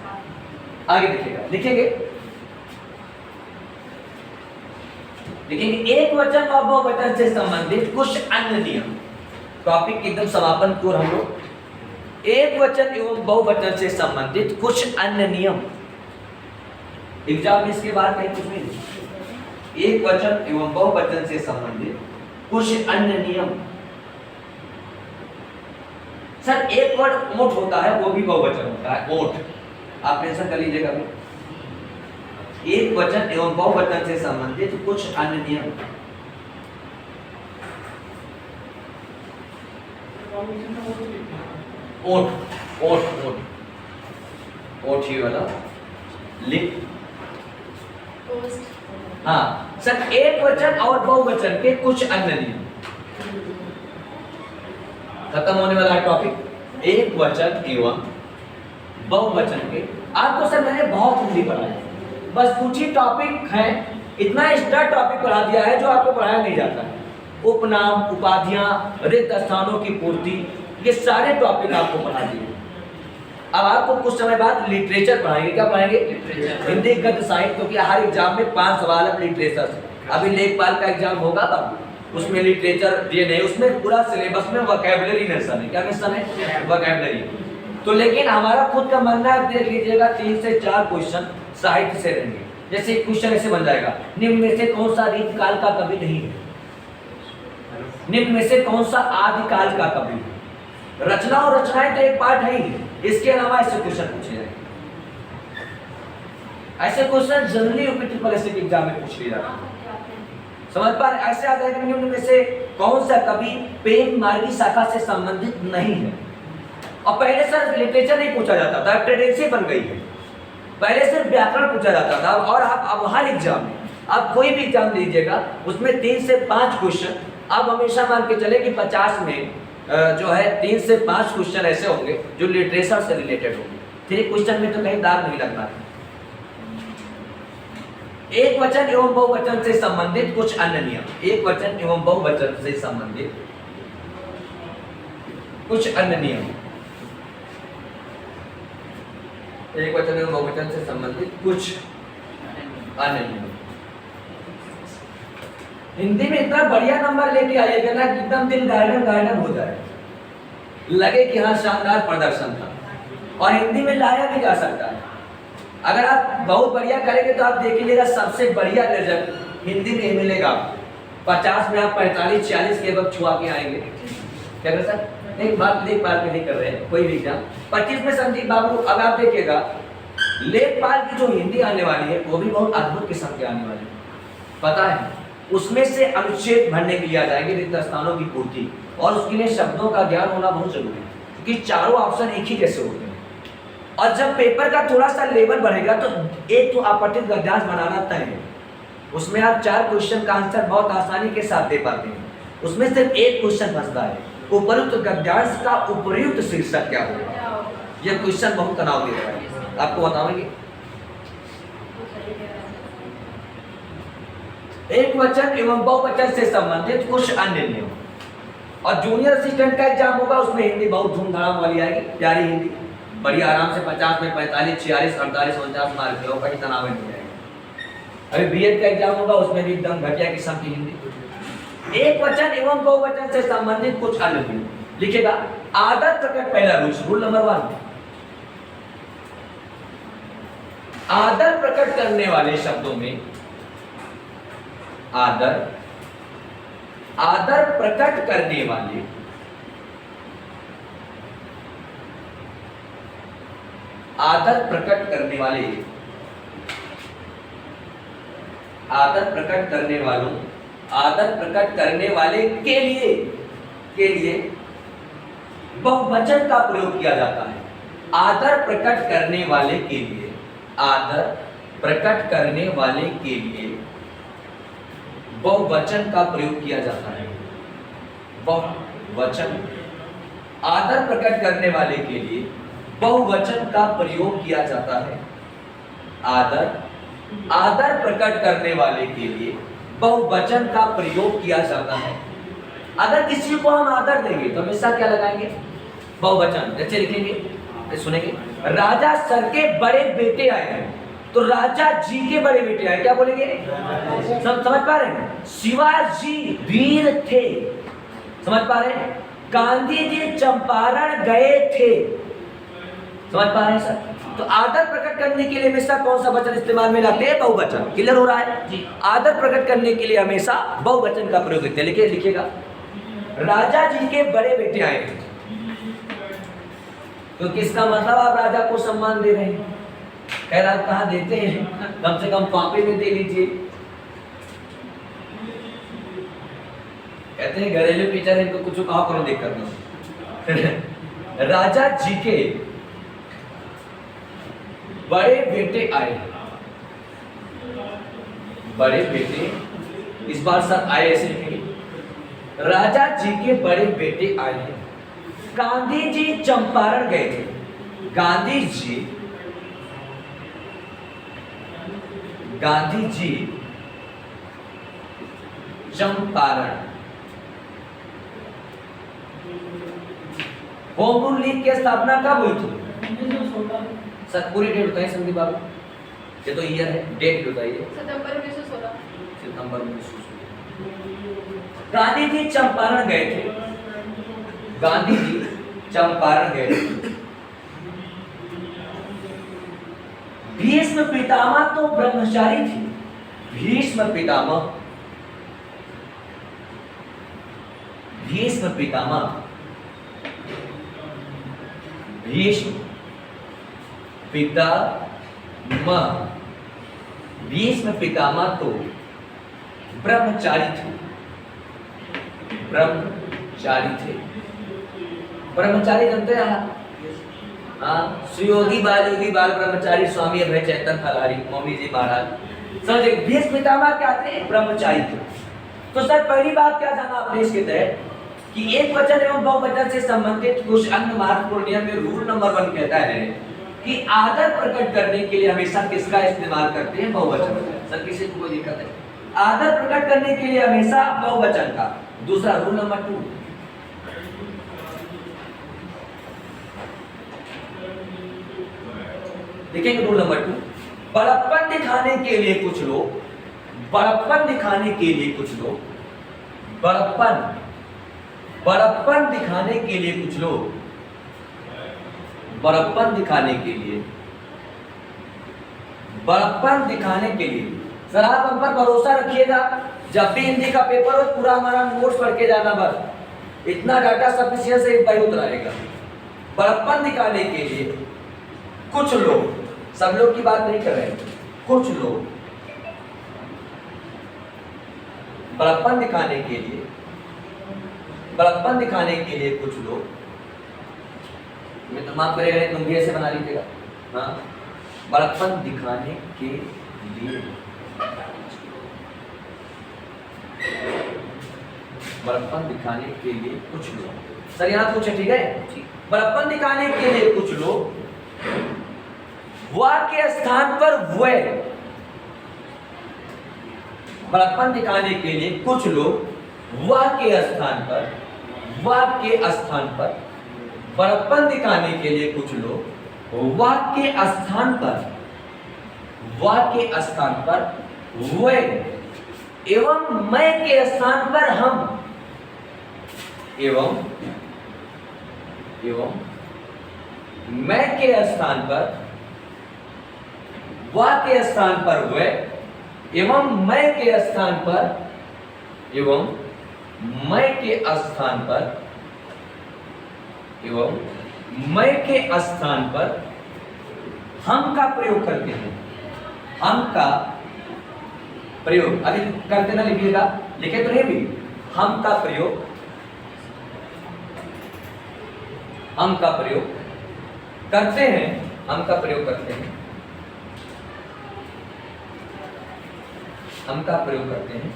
आगे लिखिएगा, लिखेंगे लिखेंगे एक वचन और बहुवचन से संबंधित कुछ अन्य नियम। टॉपिक एकदम समापन की ओर हम लोग। एक वचन एवं बहुवचन से संबंधित कुछ अन्य नियम। एग्जाम में इसके बाद कहीं कुछ नहीं। एक वचन एवं बहुवचन से संबंधित कुछ अन्य नियम। सर एक वर्ड ओट होता है, वो भी बहुवचन होता है, ओट। आप टेंशन कर लीजिएगा। एक वचन एवं बहुवचन से संबंधित कुछ अन्य नियम। ओट, ओट, ओट, ओट ही वाला लिप। हाँ सर, एक वचन और बहुवचन के कुछ अन्य नियम। खत्म होने वाला है टॉपिक एक वचन एवं बहुवचन के। आपको सर मैंने बहुत हिंदी पढ़ाया, बस कुछ ही टॉपिक है, इतना एक्स्ट्रा टॉपिक पढ़ा दिया है जो आपको पढ़ाया नहीं जाता है। उपनाम, उपाधियां, रिक्त स्थानों की पूर्ति, ये सारे टॉपिक आपको पढ़ा दिए। अब आपको कुछ समय बाद लिटरेचर पढ़ाएंगे। क्या पढ़ाएंगे? हिंदी, गद्य, साहित्य, क्योंकि हर एग्जाम में 5 सवाल है लिटरेचर से। अभी लेखपाल का एग्जाम होगा तब उसमें लिटरेचर ये नहीं, उसमें पूरा सिलेबस में वोकैबुलरी नेशन है। क्या नेशन है? वोकैबुलरी। तो लेकिन हमारा खुद का मानना है, देख लीजिएगा 3 से 4 क्वेश्चन साहित्य से रहेंगे। जैसे एक क्वेश्चन ऐसे बन जाएगा, निम्न में से कौन सा रीतकाल का कवि नहीं है? निम्न में से कौन सा आदिकाल का कवि है? रचना और रचनाएं तो एक पार्ट है ही, इसके अलावा ऐसे क्वेश्चन पूछे जाएंगे। ऐसे क्वेश्चन जनरली यूपी एग्जाम में पूछ लिए जाते हैं। समझ पा रहे? ऐसे आ जाएगा, निम्न में से कौन सा कवि प्रेम मार्गी शाखा से संबंधित नहीं है? और पहले सर लिटरेचर नहीं पूछा जाता था, टेंडेंसी बन गई है। पहले सिर्फ व्याकरण पूछा जाता था, और अब हर एग्जाम में, आप कोई भी एग्जाम लीजिएगा उसमें 3 से 5 क्वेश्चन, आप हमेशा मान के चले कि 50 में जो है 3 से 5 क्वेश्चन ऐसे होंगे जो लिटरेचर से रिलेटेड होंगे। 3 क्वेश्चन में तो कहीं दाग नहीं लगना है। एक वचन एवं बहुवचन से संबंधित कुछ अन्य नियम। एक वचन एवं बहुवचन से संबंधित कुछ अन्य नियम। एक वचन एवं बहुवचन से संबंधित कुछ अन्य नियम। हिंदी में इतना बढ़िया नंबर लेके आइएगा ना कि एकदम दिल गार्डन हो जाए, लगे कि हाँ शानदार प्रदर्शन था। और हिंदी में लाया भी जा सकता है। अगर आप बहुत बढ़िया करेंगे तो आप देख लीजिएगा सबसे बढ़िया रिजल्ट हिंदी में मिलेगा। 50 में आप 45-46 के वक्त छुआ के आएंगे। क्या कर सर? एक बात लेखपाल पे नहीं कर रहे हैं कोई भी एग्जाम। 25 में संदीप बाबू, अब आप देखिएगा लेखपाल की जो हिंदी आने वाली है वो भी बहुत अद्भुत किस्म की आने वाली है। पता है, उसमें से अनुच्छेद भरने के लिए आ जाएंगे, रिक्त स्थानों की पूर्ति, और उसके लिए शब्दों का ज्ञान होना बहुत जरूरी है, क्योंकि चारों ऑप्शन एक ही जैसे होते हैं। और जब पेपर का थोड़ा सा लेवल बढ़ेगा तो एक तो आपत्तित गद्यांश बनाना तय है। उसमें आप 4 क्वेश्चन का आंसर बहुत आसानी के साथ दे पाते हैं, उसमें सिर्फ एक क्वेश्चन फंसता है, उपयुक्त गद्यांश का उपयुक्त शीर्षक क्या होगा। यह क्वेश्चन बहुत तनाव दे रहा है, आपको बताएंगे। एक वचन एवं बहुवचन से संबंधित कुछ अन्य नियम। और जूनियर असिस्टेंट का एग्जाम होगा, उसमें हिंदी बहुत धूमधाम वाली आएगी, प्यारी हिंदी, बढ़िया आराम से 50 में 45, 46, 48, 49 मार्क के होगा, तनाव नहीं जाएगा। अभी बीएड का एग्जाम होगा, उसमें भी एकदम घटिया किस्म की हिंदी। एक वचन एवं बहुवचन से संबंधित कुछ अन्य नियम लिखेगा। आदर प्रकट, पहला रूल नंबर 1, आदर प्रकट करने वाले शब्दों में आदर प्रकट करने वाले आदर प्रकट करने वाले आदर प्रकट करने वालों आदर प्रकट करने वाले के लिए बहुवचन का प्रयोग किया जाता है। आदर प्रकट करने वाले के लिए, आदर प्रकट करने वाले के लिए बहुवचन का प्रयोग किया जाता है। बहुवचन, आदर प्रकट करने वाले के लिए बहुवचन का प्रयोग किया जाता है। आदर प्रकट करने वाले के लिए बहुवचन का प्रयोग किया जाता है। अगर किसी को हम आदर देंगे तो हमेशा क्या लगाएंगे? बहुवचन। जैसे लिखेंगे, सुनेंगे, राजा सर के बड़े बेटे आए हैं, तो राजा जी के बड़े बेटे आए, क्या बोलेंगे? समझ पा रहे हैं? शिवाजी वीर थे, समझ पा रहे हैं? गांधी जी चंपारण गए थे, समझ पा रहे हैं सर? तो आदर प्रकट करने के लिए हमेशा कौन सा वचन इस्तेमाल में लाते हैं? बहुवचन। क्लियर हो रहा है जी? आदर प्रकट करने के लिए हमेशा बहुवचन का प्रयोग करते हैं। लिखिएगा, राजा जी के बड़े बेटे आए हैं, तो किसका मतलब आप राजा को सम्मान दे रहे हैं? खैर आप कहाँ देते हैं, कम से कम कॉपी में दे लीजिए। कहते हैं घरेलू टीचर इनको कुछ कहा करो दिक्कत नहीं। राजा जी के बड़े बेटे आए, बड़े बेटे, इस बार सर आए ऐसे लिखेंगे, राजा जी के बड़े बेटे आए हैं। गांधी जी चंपारण गए थे, Gandhi ji Champaran. Home rule league की स्थापना कब हुई थी? 1916। सर पूरी डेट बताइए संदीप बाबू, ये तो ईयर है, डेट बताइए। सितंबर 1916। सितंबर 1916। गांधी जी चंपारण गए थे, गांधी जी चंपारण गए थे। भीष्म पितामह तो ब्रह्मचारी थे, भीष्म पितामह, भीष्म पितामह, भीष्म पितामह, भीष्म पितामह तो ब्रह्मचारी थे, ब्रह्मचारी थे। ब्रह्मचारी जानते हैं आप? हाँ, सुयोगी बाल योगी बाल ब्रह्मचारी स्वामी अभय चैतन्य फलारी मौनी जी महाराज समझे। भीष्म पितामह क्या थे? ब्रह्मचारी थे। तो सर पहली बात क्या जाना आपने इसके तहत कि एक वचन एवं बहुवचन से संबंधित कुछ अन्य महत्वपूर्ण नियम में रूल नंबर 1 कहता है कि आदर प्रकट करने के लिए हमेशा किसका इस्तेमाल करते हैं? बहुवचन। सर किसी को कोई दिक्कत है? आदर प्रकट करने के लिए हमेशा बहुवचन का। दूसरा रूल नंबर 2, देखेंगे रूल नंबर 2, बड़प्पन दिखाने के लिए कुछ लोग, बड़प्पन दिखाने के लिए कुछ लोग, बड़प्पन दिखाने के लिए कुछ लोग, बड़प्पन दिखाने के लिए, बड़प्पन दिखाने के लिए। सर आप हम पर भरोसा रखिएगा, जब भी हिंदी का पेपर हो पूरा हमारा नोट्स पढ़ के जाना, बस इतना डाटा सफिशिएंट से एक उतर आएगा। बड़प्पन दिखाने के लिए कुछ लोग, सब लोग की बात नहीं कर रहे हैं, कुछ लोग बड़प्पन दिखाने के लिए, बड़प्पन दिखाने के लिए कुछ लोग, मैं तो माफ करेगा तुम भी ऐसे बना लीजिएगा। हाँ, बड़प्पन दिखाने के लिए, बड़प्पन दिखाने के लिए कुछ लोग। सर यहाँ पूछे, ठीक है? बड़प्पन दिखाने के लिए कुछ लोग वा के स्थान पर वे, बड़प्पन दिखाने के लिए कुछ लोग वा के स्थान पर, वा के स्थान पर, बड़प्पन दिखाने के लिए कुछ लोग वा के स्थान पर, वा के स्थान पर वे एवं मैं के स्थान पर हम, एवं मैं के स्थान पर, वा के स्थान पर वे एवं मैं के स्थान पर, एवं मैं के स्थान पर, एवं मैं के स्थान पर हम का प्रयोग करते हैं। हम का प्रयोग अभी करते ना लिखिएगा, लिखे तो नहीं भी। हम का प्रयोग, हम का प्रयोग करते हैं, हम का प्रयोग करते हैं, हम का प्रयोग करते हैं।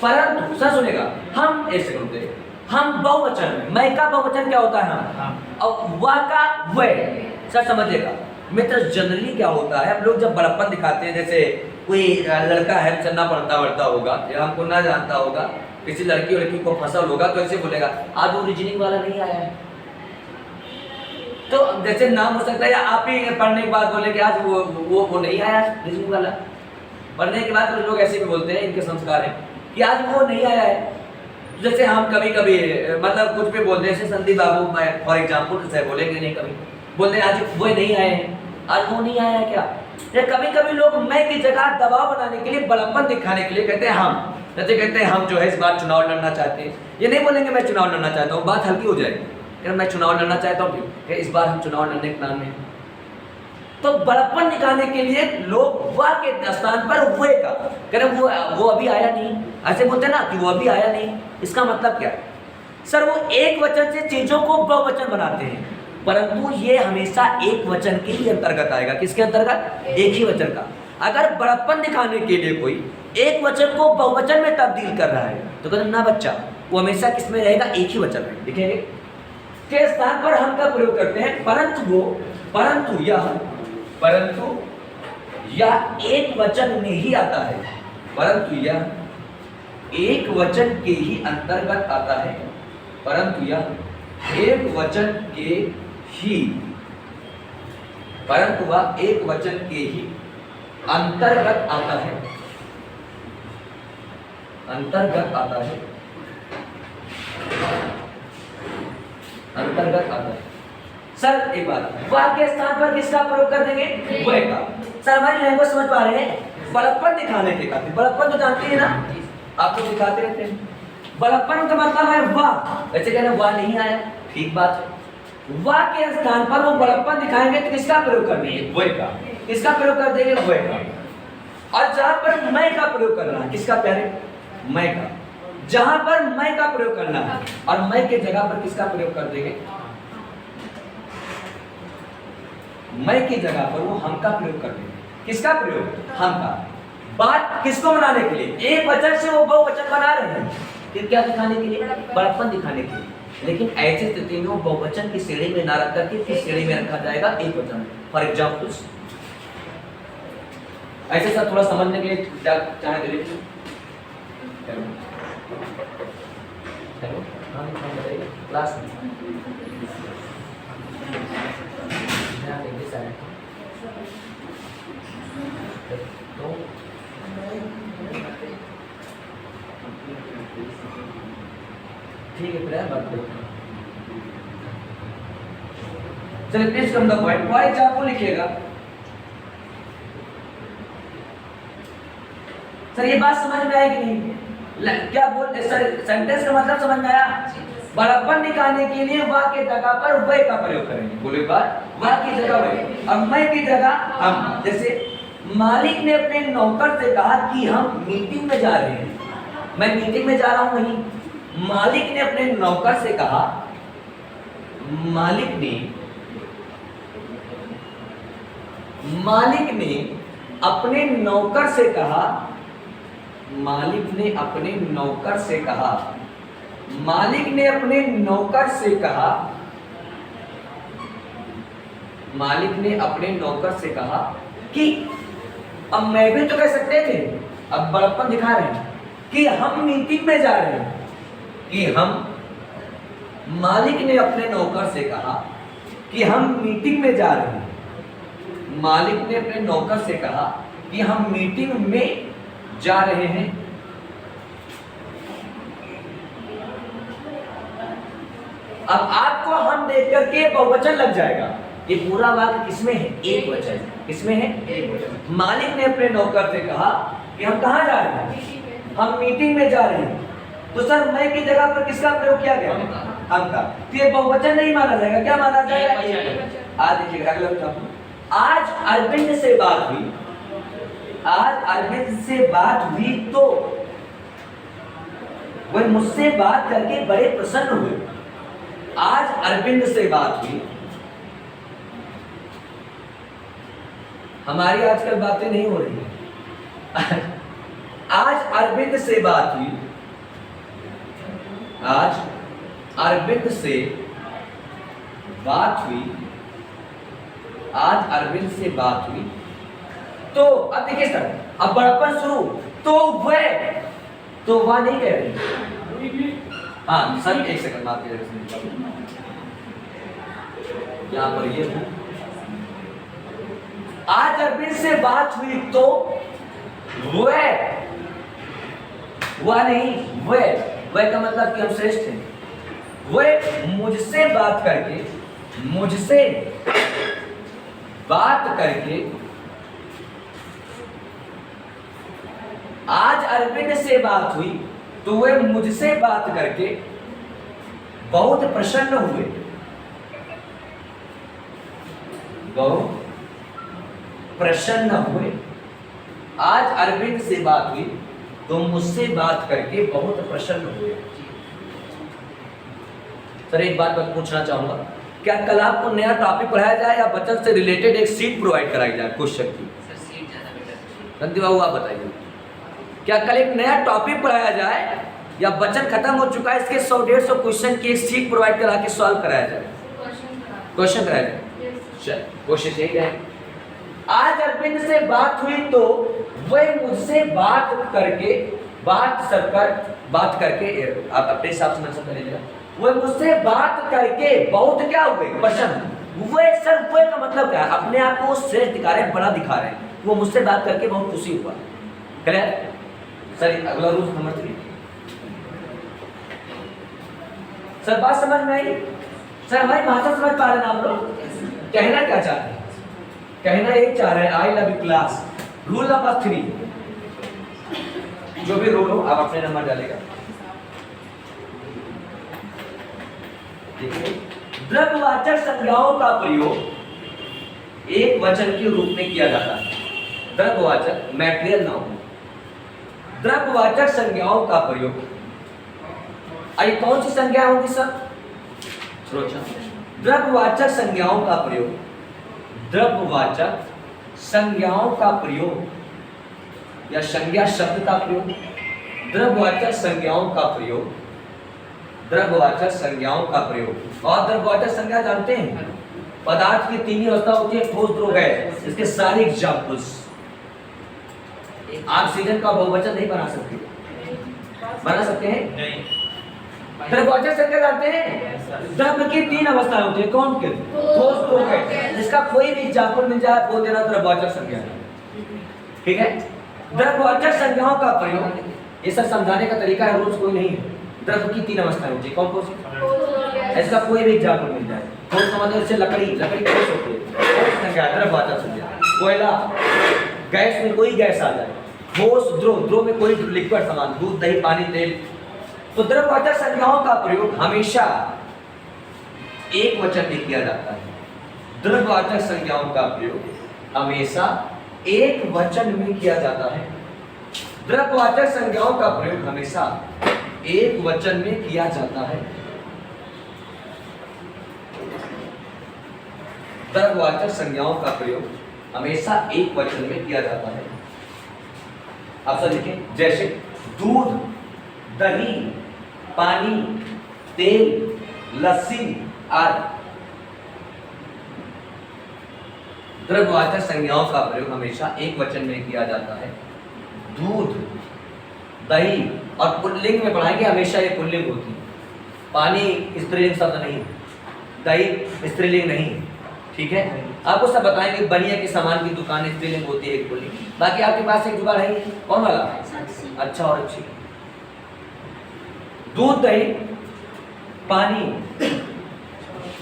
परंतु सर सुनेगा, हम ऐसे बोलते हैं, हम बहुवचन में, मैं का बहुवचन क्या होता है? हम, और वा का वे। सर समझिएगा मित्र, जनरली क्या होता है, हम लोग जब बड़प्पन दिखाते हैं, जैसे कोई लड़का है चलना पढ़ता होगा या हमको ना जानता होगा, किसी लड़की और लड़की को फसल होगा तो ऐसे बोलेगा आज वो रीजनिंग वाला नहीं आया है। तो जैसे नाम हो सकता है, या आप ही पढ़ने के बाद बोले कि आज वो नहीं आया रीजनिंग वाला। पढ़ने के बाद कुछ लोग ऐसे भी बोलते हैं, इनके संस्कार है कि आज वो नहीं आया है। जैसे हम कभी कभी मतलब कुछ भी बोलते हैं, जैसे संदीप बाबू फॉर एग्जाम्पल से बोलेंगे नहीं, कभी बोलते हैं आज वो नहीं आए हैं, आज वो नहीं आया है क्या। या कभी कभी लोग मैं की जगह दबाव बनाने के लिए, बड़प्पन दिखाने के लिए कहते हैं हम, जैसे कहते हैं हम जो है इस बार चुनाव लड़ना चाहते हैं। ये नहीं बोलेंगे मैं चुनाव लड़ना चाहता हूँ, बात हल्की हो जाएगी। कि मैं चुनाव लड़ना चाहता हूँ कि इस बार हम चुनाव लड़ने के प्लान में। तो बड़प्पन दिखाने के लिए लोग वा के स्थान पर वे का कह रहे वो अभी आया नहीं, ऐसे बोलते हैं ना कि वो अभी आया नहीं। इसका मतलब क्या है सर? वो एक वचन से चीजों को बहुवचन बनाते हैं, परंतु ये हमेशा एक वचन के ही अंतर्गत आएगा। किसके अंतर्गत? एक ही वचन का। अगर बड़प्पन दिखाने के लिए कोई एक वचन को बहुवचन में तब्दील कर रहा है तो कहते ना बच्चा, वो हमेशा किस में रहेगा? एक ही वचन में। देखेंगे के स्थान पर हम का प्रयोग करते हैं, परंतु यह एक वचन में ही आता है, परंतु यह एक वचन के ही अंतर्गत आता है, परंतु यह एक वचन के ही, परंतु वह एक वचन के ही अंतर्गत आता है, अंतर्गत आता है, अंतर्गत आता है। सर एक बात, वा के स्थान पर किसका प्रयोग कर देंगे? वे का। सर हमारी लैंग्वेज समझ पा रहे हैं? बड़प्पन दिखाने के खातिर, बड़प्पन तो जानते हैं ना, आप तो दिखाते रहते हैं। बड़प्पन का मतलब है वाह, ऐसे कहना वाह नहीं आया, ठीक बात है। वाह के स्थान पर वो बड़प्पन दिखाएंगे तो किसका प्रयोग कर देंगे? वे का। किसका प्रयोग कर देंगे? वे का। और जहां पर मैं का प्रयोग करना है, किसका प्यारे? मैं का। जहां पर मैं का प्रयोग करना है और मैं के जगह पर किसका प्रयोग कर देंगे? मैं की जगह पर वो हम का प्रयोग कर देंगे। किसका प्रयोग? हम का। बात किसको बनाने के लिए? एक वचन से वो बहुवचन बना रहे हैं, फिर क्या दिखाने के लिए? बड़प्पन दिखाने के लिए। लेकिन ऐसी स्थिति में वो बहुवचन की श्रेणी में ना रख करके किस श्रेणी में रखा जाएगा? एक वचन। फॉर एग्जाम्पल ऐसे सब थोड़ा समझने के लिए क्या चाहे दे हेलो, हाँ बताइए क्लास में ध्यान देंगे सारे तो ठीक है, फिर बात करो। चलिए please come the point. For example लिखिएगा। सर ये बात समझ में आई कि नहीं? क्या बोलते सर? सेंटेंस का मतलब समझ में आया? बड़प्पन दिखाने के लिए वा के जगह पर वे का प्रयोग करेंगे। बोलो एक बार, वा की जगह वे और मैं की जगह हम। जैसे मालिक ने अपने नौकर से कहा कि हम मीटिंग में जा रहे हैं। मैं मीटिंग में जा रहा हूं नहीं, मालिक ने अपने नौकर से कहा, मालिक ने अपने नौकर से कहा, मालिक ने अपने नौकर से कहा, मालिक ने अपने नौकर से कहा, मालिक ने अपने नौकर से कहा कि, अब मैं भी तो कह सकते थे, अब बड़प्पन दिखा रहे हैं कि हम मीटिंग में जा रहे हैं, कि हम, मालिक ने अपने नौकर से कहा कि हम मीटिंग में जा रहे हैं, मालिक ने अपने नौकर से कहा कि हम मीटिंग में जा रहे हैं। अब आपको हम देख करके बहुवचन लग जाएगा। ये पूरा वाक्य किसमें है? एक वचन। किसमें है? एक वचन। मालिक ने अपने नौकर से कहा कि हम कहाँ जा रहे हैं? हम मीटिंग में जा रहे हैं। तो सर मैं की जगह पर किसका प्रयोग किया गया? हम का। तो ये बहुवचन नहीं माना जाएगा, क्या माना जाएगा? आज देखिएगा अगला। आज अरविंद से बात हुई, आज अरविंद से बात हुई तो वह मुझसे बात करके बड़े प्रसन्न हुए। आज अरविंद से बात हुई। हमारी आजकल बातें नहीं हो रही है। आज अरविंद से बात हुई, आज अरविंद से बात हुई, आज अरविंद से बात हुई। तो अब देखिए सर, अब बड़प्पन शुरू, तो वह, तो वह नहीं कह रही। हाँ सर एक सेकंड बात यहाँ पर ये आज अरविंद से बात हुई तो वह नहीं, वह का मतलब कि हम श्रेष्ठ हैं। वह मुझसे बात करके, मुझसे बात करके, आज अरविंद से बात हुई तो वे मुझसे बात करके बहुत प्रसन्न हुए। बहुत प्रसन्न हुए। आज अरविंद से बात हुई तो मुझसे बात करके बहुत प्रसन्न हुए। सर एक बात मैं पूछना चाहूंगा, क्या कल आपको नया टॉपिक पढ़ाया जाए या बचन से रिलेटेड एक सीट प्रोवाइड कराई जाए क्वेश्चन की? सर सीट ज्यादा बेटर। रणदीप बाबू आप बताइए, क्या कल एक नया टॉपिक पढ़ाया जाए या बचन खत्म हो चुका है, इसके 100-150 क्वेश्चन की एक सीट प्रोवाइड करा के सॉल्व कराया जाए? क्वेश्चन कराया जाए। कोशिश यही है। आज अरविंद से बात हुई तो वह मुझसे बात करके, बात करके आप अपने हिसाब से आंसर कर लीजिएगा। वह मुझसे बात करके बहुत क्या हुए? प्रसन्न। वह सर, वह का मतलब क्या है? अपने आप को श्रेष्ठ दिखा रहे हैं, बड़ा दिखा रहे हैं। वो मुझसे बात करके बहुत खुशी हुआ। क्लियर? सर अगला रूल नंबर 3। सर बात समझ में आई? सर हमारी भाषा समझ पा रहे हैं आप लोग? कहना क्या चाहते हैं? कहना एक चाह रहे हैं I love you class, rule number 3, जो भी रूल हो आप अपने नंबर डालेगा। द्रव्यवाचक संज्ञाओं का प्रयोग एक वचन के रूप में किया जाता है। द्रव्यवाचक मैटेरियल नाउन, द्रव्यवाचक संज्ञाओं का प्रयोग, अरे कौन सी संज्ञा होगी सर? द्रव्यवाचक संज्ञाओं का प्रयोग, द्रव्यवाचक संज्ञाओं का प्रयोग या संज्ञा शब्द का प्रयोग, द्रव्यवाचक संज्ञाओं का प्रयोग, द्रव्यवाचक संज्ञाओं का प्रयोग। और द्रव्यवाचक संज्ञा जानते हैं, पदार्थ की तीन ही अवस्था होती है, ठोस, द्रव, गैस। इसके सारे एग्जाम्पल्स। ऑक्सीजन का बहुवचन नहीं बना सकते, बना सकते हैं? नहीं। द्रव्यवाचक संज्ञा जानते हैं, द्रव्य की तीन अवस्थाएं होती है, कौन के? ठोस, द्रव, गैस। इसका कोई भी एग्जाम्पल मिल जाए बोल देना द्रव्यवाचक संज्ञा है, ठीक है? द्रव्यवाचक संज्ञाओं का प्रयोग, ये सब समझाने का तरीका है, रूल्स कोई नहीं है। द्रव्य की तीन अवस्थाएं होती है, कौन कौन सी? इसका कोई भी एग्जाम्पल मिल जाए, ठोस समझ लो, जैसे लकड़ी ठोस होती है, संज्ञा द्रव्यवाचक संज्ञा। कोयला, गैस में कोई गैस आ जाए, ठोस, द्रव, द्रव में कोई लिक्विड सामान, दूध, दही, पानी, तेल। तो द्रव्यवाचक संज्ञाओं का प्रयोग हमेशा एक वचन में किया जाता है। द्रव्यवाचक संज्ञाओं का प्रयोग हमेशा एक वचन में किया जाता है। द्रव्यवाचक संज्ञाओं का प्रयोग हमेशा एक वचन में किया जाता है। द्रव्यवाचक संज्ञाओं का प्रयोग हमेशा एक वचन में किया जाता है। आप सब लिखें, जैसे दूध, दही, पानी, तेल, लस्सी आदि। द्रव्यवाचक संज्ञाओं का प्रयोग हमेशा एक वचन में किया जाता है। दूध, दही, और पुल्लिंग में पढ़ाएंगे, हमेशा ये पुल्लिंग होती है। पानी स्त्रीलिंग शब्द नहीं, दही स्त्रीलिंग नहीं, ठीक है? आपको सब बताएंगे, बनिया के सामान की दुकान स्त्रीलिंग होती है, एक पुल्लिंग। बाकी आपके पास एक जुगाड़ है, कौन वाला? अच्छा और अच्छी। दूध, दही, पानी,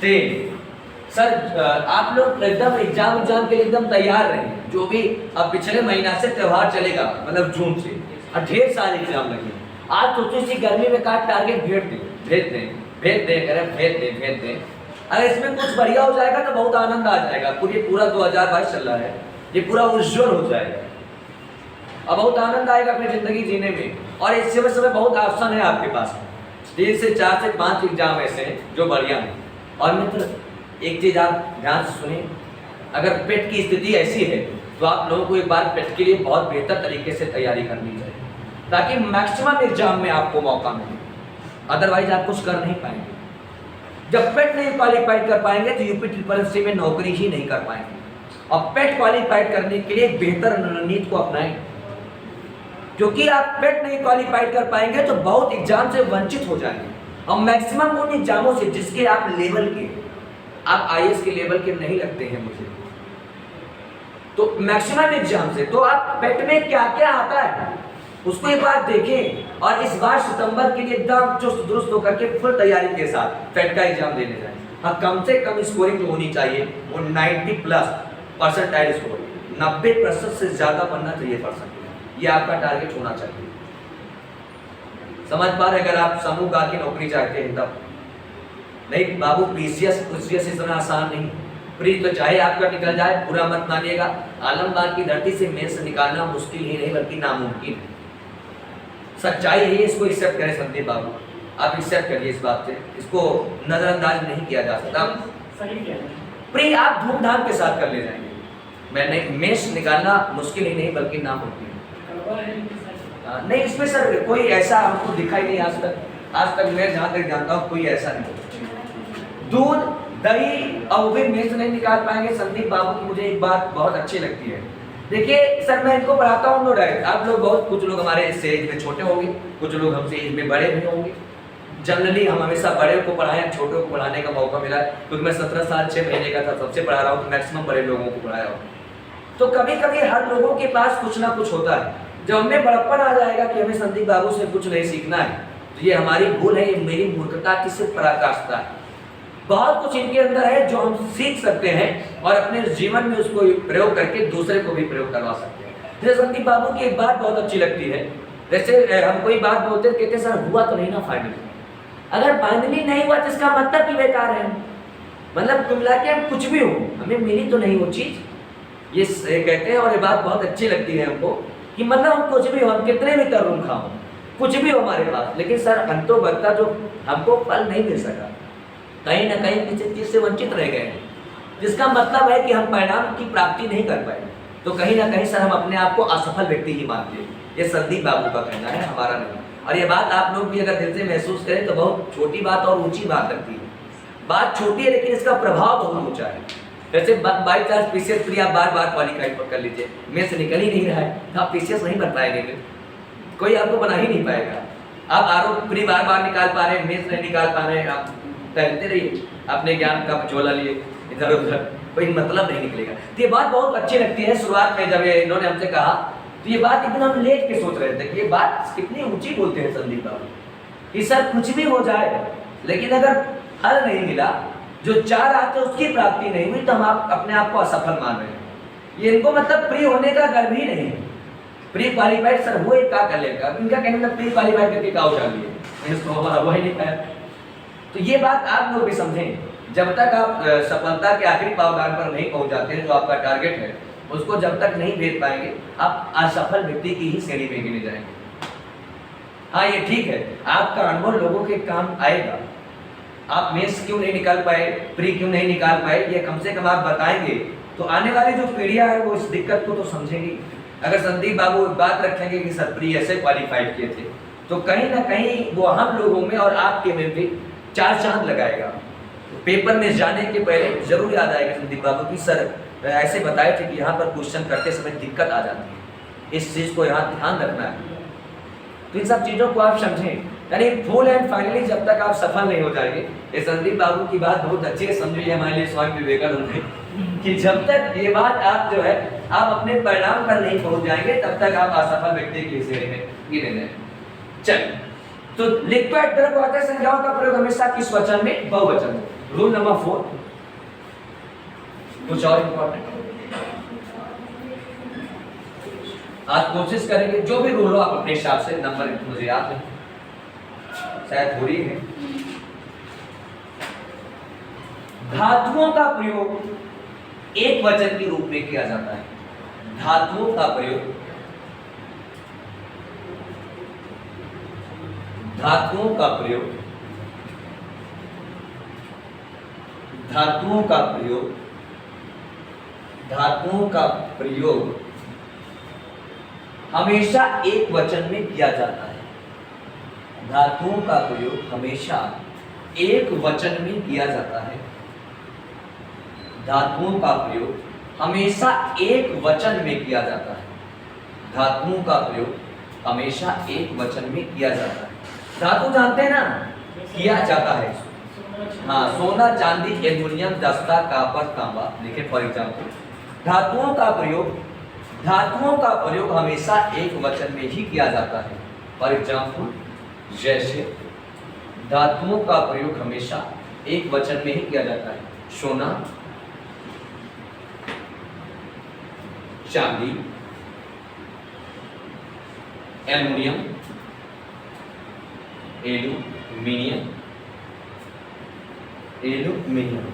तेल। सर आप लोग एकदम एग्जाम के लिए एकदम तैयार रहें। जो भी अब पिछले महीना से त्योहार चलेगा, मतलब जून से, और ढेर सारे एग्जाम लगे। आज सोचो इसी गर्मी में का टारगेट भेज दें। अगर इसमें कुछ बढ़िया हो जाएगा तो बहुत आनंद आ जाएगा। पूरा 2022 चल रहा है, ये पूरा उज्जवल हो जाएगा और बहुत आनंद आएगा अपनी जिंदगी जीने में। और इस समय बहुत ऑप्शन है आपके पास, 3 से 4 से 5 एग्जाम ऐसे हैं जो बढ़िया हैं। और मित्र एक चीज आप ध्यान से सुनिए, अगर पेट की स्थिति ऐसी है तो आप लोगों को एक बार पेट के लिए बहुत बेहतर तरीके से तैयारी करनी चाहिए, ताकि मैक्सिमम एग्जाम में आपको मौका मिले। अदरवाइज आप कुछ कर नहीं पाएंगे। जब पेट नहीं क्वालिफाइड कर पाएंगे तो यूपी ट्रिपल में नौकरी ही नहीं कर पाएंगे। और पेट क्वालिफाइड करने के लिए एक बेहतर रणनीति को अपनाएं, क्योंकि आप पेट नहीं क्वालिफाइड कर पाएंगे तो बहुत एग्जाम से वंचित हो जाएंगे। और मैक्सिमम उन एग्जामों से जिसके आप लेवल के, आप आईएएस के लेवल के नहीं लगते हैं मुझे, तो मैक्सिमम एग्जाम से तो आप पेट में क्या क्या आता है उसको एक बार देखें। और इस बार सितंबर के लिए एकदम चुस्त दुरुस्त होकर के फुल तैयारी के साथ पेट का एग्जाम देने जाएं। हाँ, कम से कम स्कोरिंग जो होनी चाहिए वो 90+ परसेंटाइल स्कोर, 90% से ज्यादा बनना चाहिए परसेंट। ये आपका टारगेट होना चाहिए। समझ पा रहे? अगर आप समूह गा की नौकरी चाहते हैं तब नहीं बाबू, पीसीएस इतना आसान नहीं। प्री तो चाहे आपका निकल जाए, पूरा मत मानिएगा। आलमबाग की धरती से मेंस निकालना मुश्किल ही नहीं बल्कि नामुमकिन है। सच्चाई है, इसको एक्सेप्ट करें संदीप बाबू, आप एक्सेप्ट करिए इस बात से, इसको नजरअंदाज नहीं किया जा सकता। प्री आप धूमधाम के साथ कर ले जाएंगे। मैंने मेंस निकालना मुश्किल ही नहीं बल्कि नामुमकिन नहीं। इसमें सर कोई ऐसा हमको दिखाई नहीं आज तक मैं जहाँ तक जानता हूँ कोई ऐसा नहीं। दूध, दही और वो भी मेंस नहीं निकाल पाएंगे संदीप बाबू की मुझे एक बात बहुत अच्छी लगती है। देखिए सर, मैं इनको पढ़ाता हूँ नो डाउट, आप लोग बहुत, कुछ लोग हमारे इससे एज में छोटे होंगे, कुछ लोग हमसे एज में बड़े भी होंगे। जनरली हम हमेशा बड़े को पढ़ाएं, छोटे को पढ़ाने का मौका मिला है, क्योंकि मैं 17 साल 6 महीने का था, सबसे पढ़ा रहा हूँ, तो मैक्सिमम बड़े लोगों को पढ़ाया हूँ। तो कभी कभी हर लोगों के पास कुछ ना कुछ होता है। जब हमें बड़प्पन आ जाएगा कि हमें संदीप बाबू से कुछ नहीं सीखना है, तो ये हमारी भूल है, ये मेरी मूर्खता की सिर्फ पराकाष्ठा है। बहुत कुछ इनके अंदर है जो हम सीख सकते हैं और अपने जीवन में उसको प्रयोग करके दूसरे को भी प्रयोग करवा सकते हैं। जैसे संदीप बाबू की एक बात बहुत अच्छी लगती है, जैसे हम कोई बात बोलते हैं, कहते सर हुआ तो नहीं ना फाइनली। अगर फाइनली नहीं हुआ तो इसका मतलब कि बेकार है, मतलब कुल मिला के हम कुछ भी हो, हमें मिली तो नहीं वो चीज, ये कहते हैं। और ये बात बहुत अच्छी लगती है हमको कि मतलब हम कुछ भी हो, हम कितने भी तरुण खाओ, कुछ भी हो हमारे पास, लेकिन सर अंतो बगता जो हमको फल नहीं मिल सका, कहीं ना कहीं किसी चीज से वंचित रह गए, जिसका मतलब है कि हम परिणाम की प्राप्ति नहीं कर पाए, तो कहीं ना कहीं सर हम अपने आप को असफल व्यक्ति ही मानते हैं। ये संदीप बाबू का कहना है, हमारा नहीं। और ये बात आप लोग भी अगर दिल से महसूस करें तो बहुत छोटी बात और ऊंची बात लगती है। बात छोटी है लेकिन इसका प्रभाव बहुत ऊंचा है। जैसे बाई चांस पीसीएस प्री आप बार बार क्वालिफाई कर लीजिए, मेरे से निकल ही नहीं रहा है, तो आप पीसीएस नहीं बन पाएंगे, कोई आपको बना ही नहीं पाएगा। आप आरओ प्री बार बार निकाल पा रहे हैं, मेंस नहीं निकाल पा रहे हैं, आप टहलते रहिए अपने ज्ञान का झोला लिए इधर उधर, कोई मतलब नहीं निकलेगा। तो ये बात बहुत अच्छी लगती है। शुरुआत में जब ये इन्होंने हमसे कहा तो ये बात एकदम हम लेट के सोच रहे थे कि ये बात कितनी ऊंची बोलते हैं संदीप बाबू कि सर कुछ भी हो जाए, लेकिन अगर फल नहीं मिला, जो चाह रहा था उसकी प्राप्ति नहीं हुई, तो हम अपने आप को असफल मान रहे हैं। ये इनको मतलब प्री होने का गर्व ही नहीं है। प्री क्वालिफाइड सर वो क्या कर लेगा, इनका कहने मतलब प्री क्वालिफाइड करके क्या उछाल लिए, वो ही नहीं पाया। तो ये बात आप लोग भी समझें, जब तक आप सफलता के आखिरी पावदान पर नहीं पहुंच जाते हैं, जो आपका टारगेट है उसको जब तक नहीं भेज पाएंगे, आप असफल व्यक्ति की ही श्रेणी में गिने जाएंगे। हाँ ये ठीक है, आपका अनुभव लोगों के काम आएगा। आप मेंस क्यों नहीं निकाल पाए, प्री क्यों नहीं निकाल पाए, ये कम से कम आप बताएंगे तो आने वाली जो पीढ़ियां है वो इस दिक्कत को तो समझेंगी। अगर संदीप बाबू बात रखेंगे कि सर प्री ऐसे क्वालिफाइड किए थे, तो कहीं ना कहीं वो हम लोगों में और आपके में भी चार चांद लगाएगा। पेपर में जाने के पहले जरूर याद आएगा संदीप बाबू की सर ऐसे बताए थे कि यहाँ पर क्वेश्चन करते समय दिक्कत आ जाती है, इस चीज को यहाँ ध्यान रखना है। तो इन सब चीजों को आप समझें, यानी फुल एंड फाइनली जब तक आप सफल नहीं हो जाएंगे। ये संदीप बाबू की बात बहुत अच्छी है, समझिए हमारे लिए स्वामी विवेकानंद है कि जब तक ये बात आप जो है आप अपने परिणाम पर नहीं पहुंच जाएंगे, तब तक आप असफल व्यक्ति की श्रेणी में गिने जाएंगे। चलिए, तो लिक्विड द्रववाहक संख्याओं का प्रयोग हमेशा किस वचन में, बहुवचन में। रूल नंबर 4 कुछ और इंपॉर्टेंट आज कोशिश करेंगे, जो भी रूल हो आप अपने हिसाब से, नंबर मुझे याद है शायद हो रही है। धातुओं का प्रयोग एक वचन के रूप में किया जाता है। धातुओं का प्रयोग, धातुओं का प्रयोग, धातुओं का प्रयोग, धातुओं का प्रयोग हमेशा एक वचन में किया जाता है। धातुओं का प्रयोग हमेशा एक वचन में किया जाता है। धातुओं का प्रयोग हमेशा एक वचन में किया जाता है। धातुओं का प्रयोग हमेशा एक वचन में किया जाता है। धातु जानते हैं ना, किया जाता है। हाँ, सोना, चांदी, एल्युमिनियम, दस्ता, कॉपर, तांबा, लिखे फॉर एग्जाम्पल। धातुओं का प्रयोग, धातुओं का प्रयोग हमेशा एक वचन में ही किया जाता है। फॉर एग्जाम्पल, जैसे धातुओं का प्रयोग हमेशा एक वचन में ही किया जाता है। सोना, चांदी, एल्युमिनियम, एल्यूमिनियम, एल्यूमिनियम।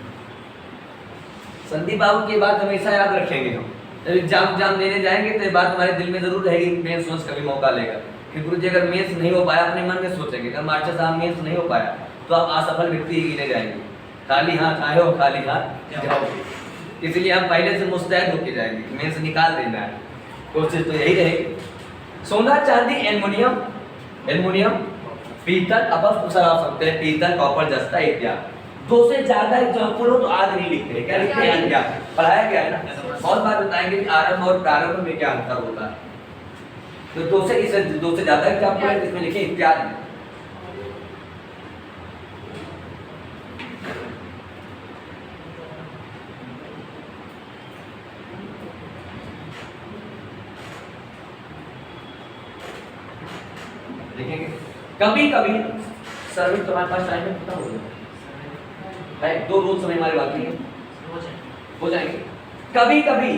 संदीप बाबू की बात हमेशा याद रखेंगे हम, जब एग्जाम देने जाएंगे तो ये बात हमारे दिल में जरूर रहेगी। मेंस सोच कभी मौका लेगा कि गुरु जी अगर मेंस नहीं हो पाया, अपने मन में सोचेंगे अगर मास्टर साहब मेंस नहीं हो पाया तो आप असफल व्यक्ति ही गिने जाएंगे। खाली हाथ आए हो, खाली हाथ जाओ। इसलिए हम पहले से मुस्तैद होके जाएंगे, मेंस निकाल देना है, कोशिश तो यही रहेगी। सोना, चांदी, एल्युमिनियम, एल्युमिनियम, पीतल, अब आप सकते हैं पीतल, कॉपर, जस्ता इत्यादि। दो से ज्यादा एग्जाम्पल हो तो आज नहीं लिखते हैं, क्या लिखते हैं, क्या पढ़ाया गया है ना, बहुत बार बताएंगे कि आरंभ और प्रारंभ में क्या अंतर होता है। तो दो से ज्यादा एग्जाम्पल है, इसमें लिखे इत्यादि। देखेंगे कभी कभी सर तुम्हारे पास टाइम है, पता होगा है, 2 रोज समय हमारे बाकी है, हो जाएंगे। कभी कभी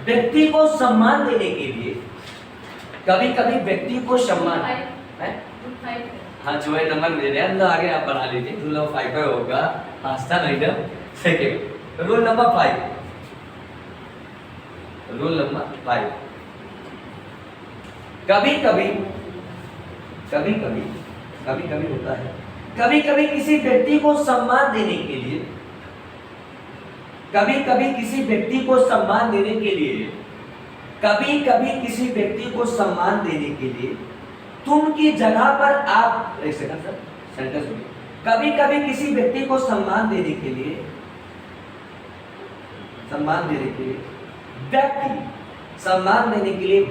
व्यक्ति को सम्मान देने के लिए, कभी कभी व्यक्ति को सम्मान है, हाँ जो है नंबर दे रहे हैं, आगे आप बढ़ा लीजिए। रूल नंबर 5 का होगा Aastha madam second. Rule number 5, rule number 5, कभी कभी होता है, कभी कभी किसी व्यक्ति को सम्मान देने के लिए, कभी कभी किसी व्यक्ति को सम्मान देने के लिए, कभी कभी किसी व्यक्ति को सम्मान देने के लिए तुम की जगह पर आप, एक सेकंड सर, सेंटेंस सुनिए। कभी कभी किसी व्यक्ति को सम्मान देने के लिए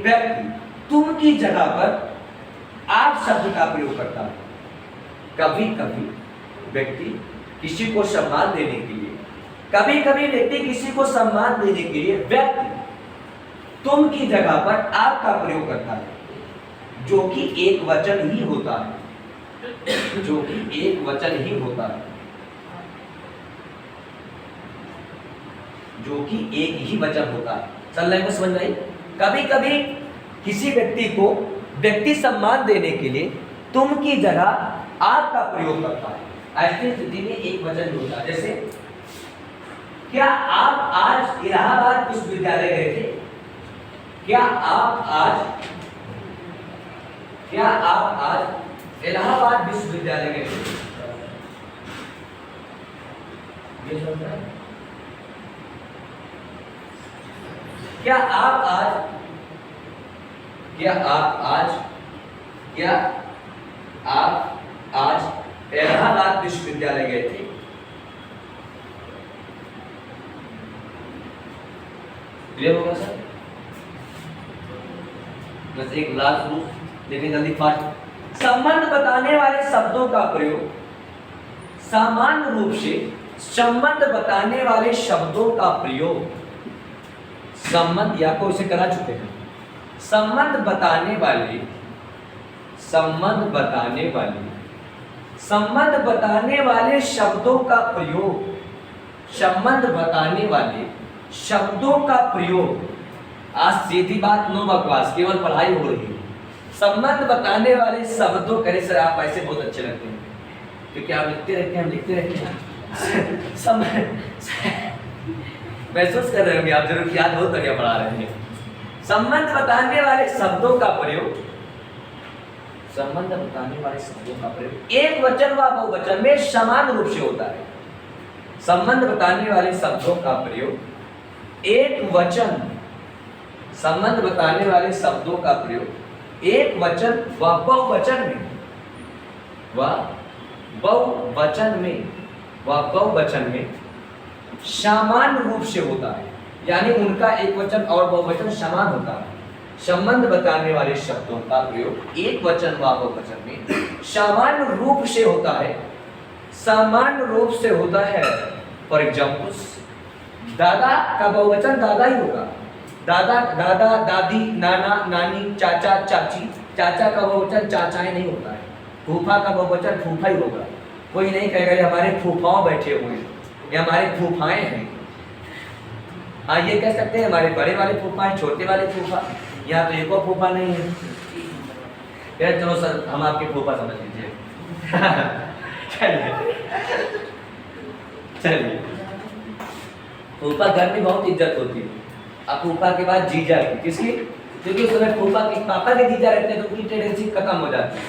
व्यक्ति तुम की जगह पर आप शब्द का प्रयोग करता है। कभी कभी व्यक्ति किसी को सम्मान देने के लिए, कभी कभी व्यक्ति किसी को सम्मान देने के लिए व्यक्ति तुम की जगह पर आप का प्रयोग करता है, जो कि एक वचन ही होता है, जो कि एक वचन ही होता है, जो कि एक ही वचन होता है। चल रहे समझ में आई? कभी कभी किसी व्यक्ति को व्यक्ति सम्मान देने के लिए तुम की जगह आप का प्रयोग करता है। ऐसी स्थिति में एक वचन होता है। जैसे क्या आप आज इलाहाबाद विश्वविद्यालय गए थे? क्या आप आज इलाहाबाद विश्वविद्यालय गए थे? ये सुन रहे हैं? क्या आप आज इलाहाबाद विश्वविद्यालय गए थे? क्लियर होगा सर? बस एक लास्ट रूल, लेकिन जल्दी फास्ट। संबंध बताने वाले शब्दों का प्रयोग सामान्य रूप से, संबंध बताने वाले शब्दों का प्रयोग, संबंध या को इसे करा चुके हैं, संबंध बताने वाले शब्दों का प्रयोग, संबंध बताने वाले शब्दों का प्रयोग, आज सीधी बात, नो बकवास, केवल पढ़ाई हो रही है। संबंध बताने वाले शब्दों, करे सर आप ऐसे बहुत अच्छे लगते हैं क्योंकि आप लिखते रहते हैं, हम लिखते रहते हैं। महसूस कर रहे होंगे आप, जरूर याद हो तो क्या पढ़ा रहे हैं। संबंध बताने वाले शब्दों का प्रयोग, संबंध बताने वाले शब्दों का प्रयोग एक वचन व बहुवचन में समान रूप से होता है। संबंध बताने वाले शब्दों का प्रयोग एक वचन, संबंध बताने वाले शब्दों का प्रयोग एक वचन व बहुवचन में समान रूप से होता है, यानी उनका एक वचन और बहुवचन समान होता है। संबंध बताने वाले शब्दों का प्रयोग एक वचन व बहुवचन में सामान्य रूप से होता है, सामान्य रूप से होता है। फॉर एग्जाम्पल, दादा का बहुवचन दादा ही होगा, दादा, दादा, दादी, नाना, नानी, चाचा, चाची। चाचा का बहुवचन चाचाएं नहीं होता है। फूफा का बहुवचन फूफा ही होगा। कोई नहीं कहेगा हमारे फूफाओं बैठे हुए हैं, ये हमारे फूफाएं हैं। हाँ, ये कह सकते हैं हमारे बड़े वाले फूफा हैं, छोटे वाले फूफा। यहाँ तो एक और फूफा नहीं है। यार चलो सर, हम आपके फूफा समझ लीजिए। चलिए, फूफा घर में बहुत इज्जत होती है। अब फूफा के बाद जीजा की, किसकी? क्योंकि उस समय फूफा के पापा के जीजा रहते हैं तो उनकी टेंडेंसी खत्म हो जाती है,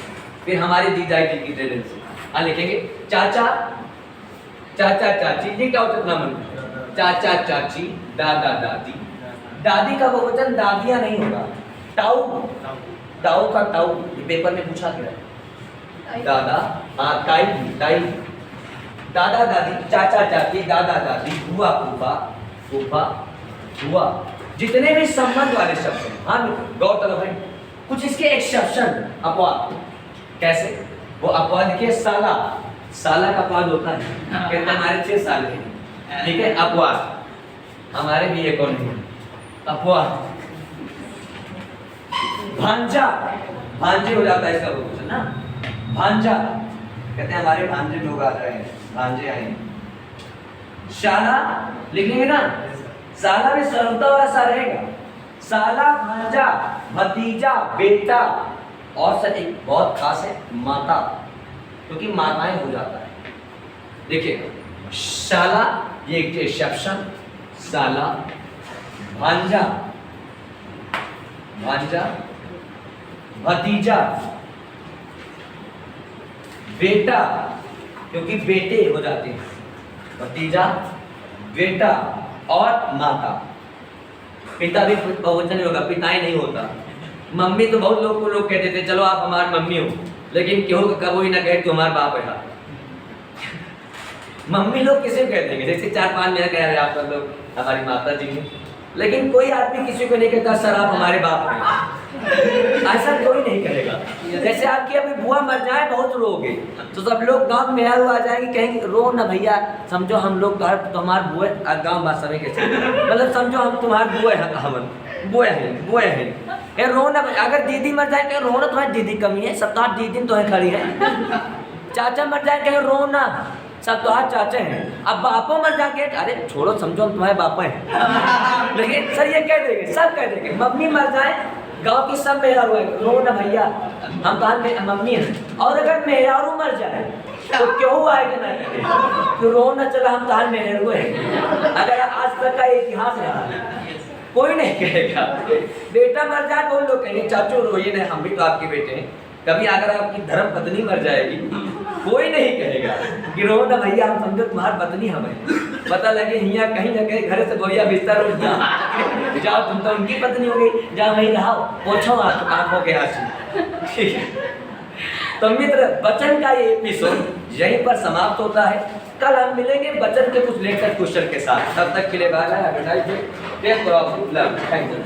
फिर हमारे जीजा जी की टेंडेंसी। हाँ, लिखेंगे चाचा, चाचा चाची, ये क्या होता है? मन चाचा चाची, दादा दादी। दादी का बहुवचन दादियां नहीं होगा, ताऊ, ताऊ का ताऊ, ये पेपर में पूछा गया। दादा, हाँ, ताई, ताई, दादा दादी, चाचा चाची, दादा दादी, बुआ फूफा, फूफा बुआ, जितने भी संबंध वाले शब्द हैं। हाँ, गौरतलब है कुछ इसके एक्सेप्शन, अपवाद। कैसे? वो अपवाद के साला, साला का अपवाद होता है, कहते हमारे 6 साल के, ठीक है? अपवाद हमारे भी एक और नहीं, अपवाद। भांजा, भांजे हो जाता है इसका बहुवचन ना, भांजा, कहते हैं हमारे भांजे लोग आ रहे हैं, भांजे आए। शाला लिखेंगे ना, साला भी सरलता वाला सा रहेगा। साला, भांजा, भतीजा, बेटा, और सर एक बहुत खास है माता, क्योंकि माताएं हो जाता है। देखिए शाला ये एक एक्सेप्शन, साला, भांजा, भांजा, भतीजा, बेटा, क्योंकि बेटे हो जाते हैं, भतीजा, बेटा और माता। पिता भी बहुवचन होगा, पिताएं नहीं होता। मम्मी तो बहुत लोग कहते थे चलो आप हमारी मम्मी हो, लेकिन क्यों कभी ही ना कहे तू हमारा बाप है। मम्मी लोग किसे कह देंगे, जैसे 4-5 मेरा कह रहे आप सब लोग हमारी माता जी हैं, लेकिन कोई आदमी किसी को नहीं कहता सर आप हमारे बाप हैं, ऐसा कोई नहीं कहेगा। जैसे आपकी अभी बुआ मर जाए बहुत रोगे तो सब लोग गांव में आ जाएंगे, कहेंगे रो ना भैया, समझो हम लोग तो हमारे बुए गाँव भाषा में कैसे, मतलब समझो हम तुम्हारे बुए हैं, हम बुए हैं, रो ना। अगर दीदी मर जाए कहें रो ना, तुम्हारी दीदी कमी है, सब तुम्हारी दीदी तो है खड़ी है। चाचा मर जाए कहें रो ना, सब तो आज चाचे हैं। अब बापों मर जाके अरे छोड़ो समझो हम तुम्हारे बापा हैं, लेकिन सर ये कह देंगे, सब कह देंगे। मम्मी मर जाए गांव की सब मेहरारू है, रो ना भैया हम तो मम्मी हैं। और अगर मेहरारू मर जाए तो क्यों आएगा ना, तो रो ना चला हम तो मेहरारू हैं। अगर आज तक का इतिहास रहा कोई नहीं कहेगा। बेटा मर जाए तो लोग कहेंगे चाचू रोइए नहीं, हम भी तो आपके बेटे हैं। कभी अगर आपकी धर्म पत्नी मर जाएगी कोई नहीं कहेगा कि रो ना भैया हम समझो तुम्हारी पत्नी हमें, पता लगे यहाँ कहीं ना कहीं घर से बोरिया बिस्तर उठ जाओ तुम तो उनकी पत्नी हो गई, जाओ वहीं रहो, पोछो आंखों के आंसू। ठीक है, तो मित्र वचन का ये एपिसोड यहीं पर समाप्त होता है। कल हम मिलेंगे वचन के कुछ लेकर क्वेश्चन के साथ। तब तक के लिए बाय बाय, थैंक यू।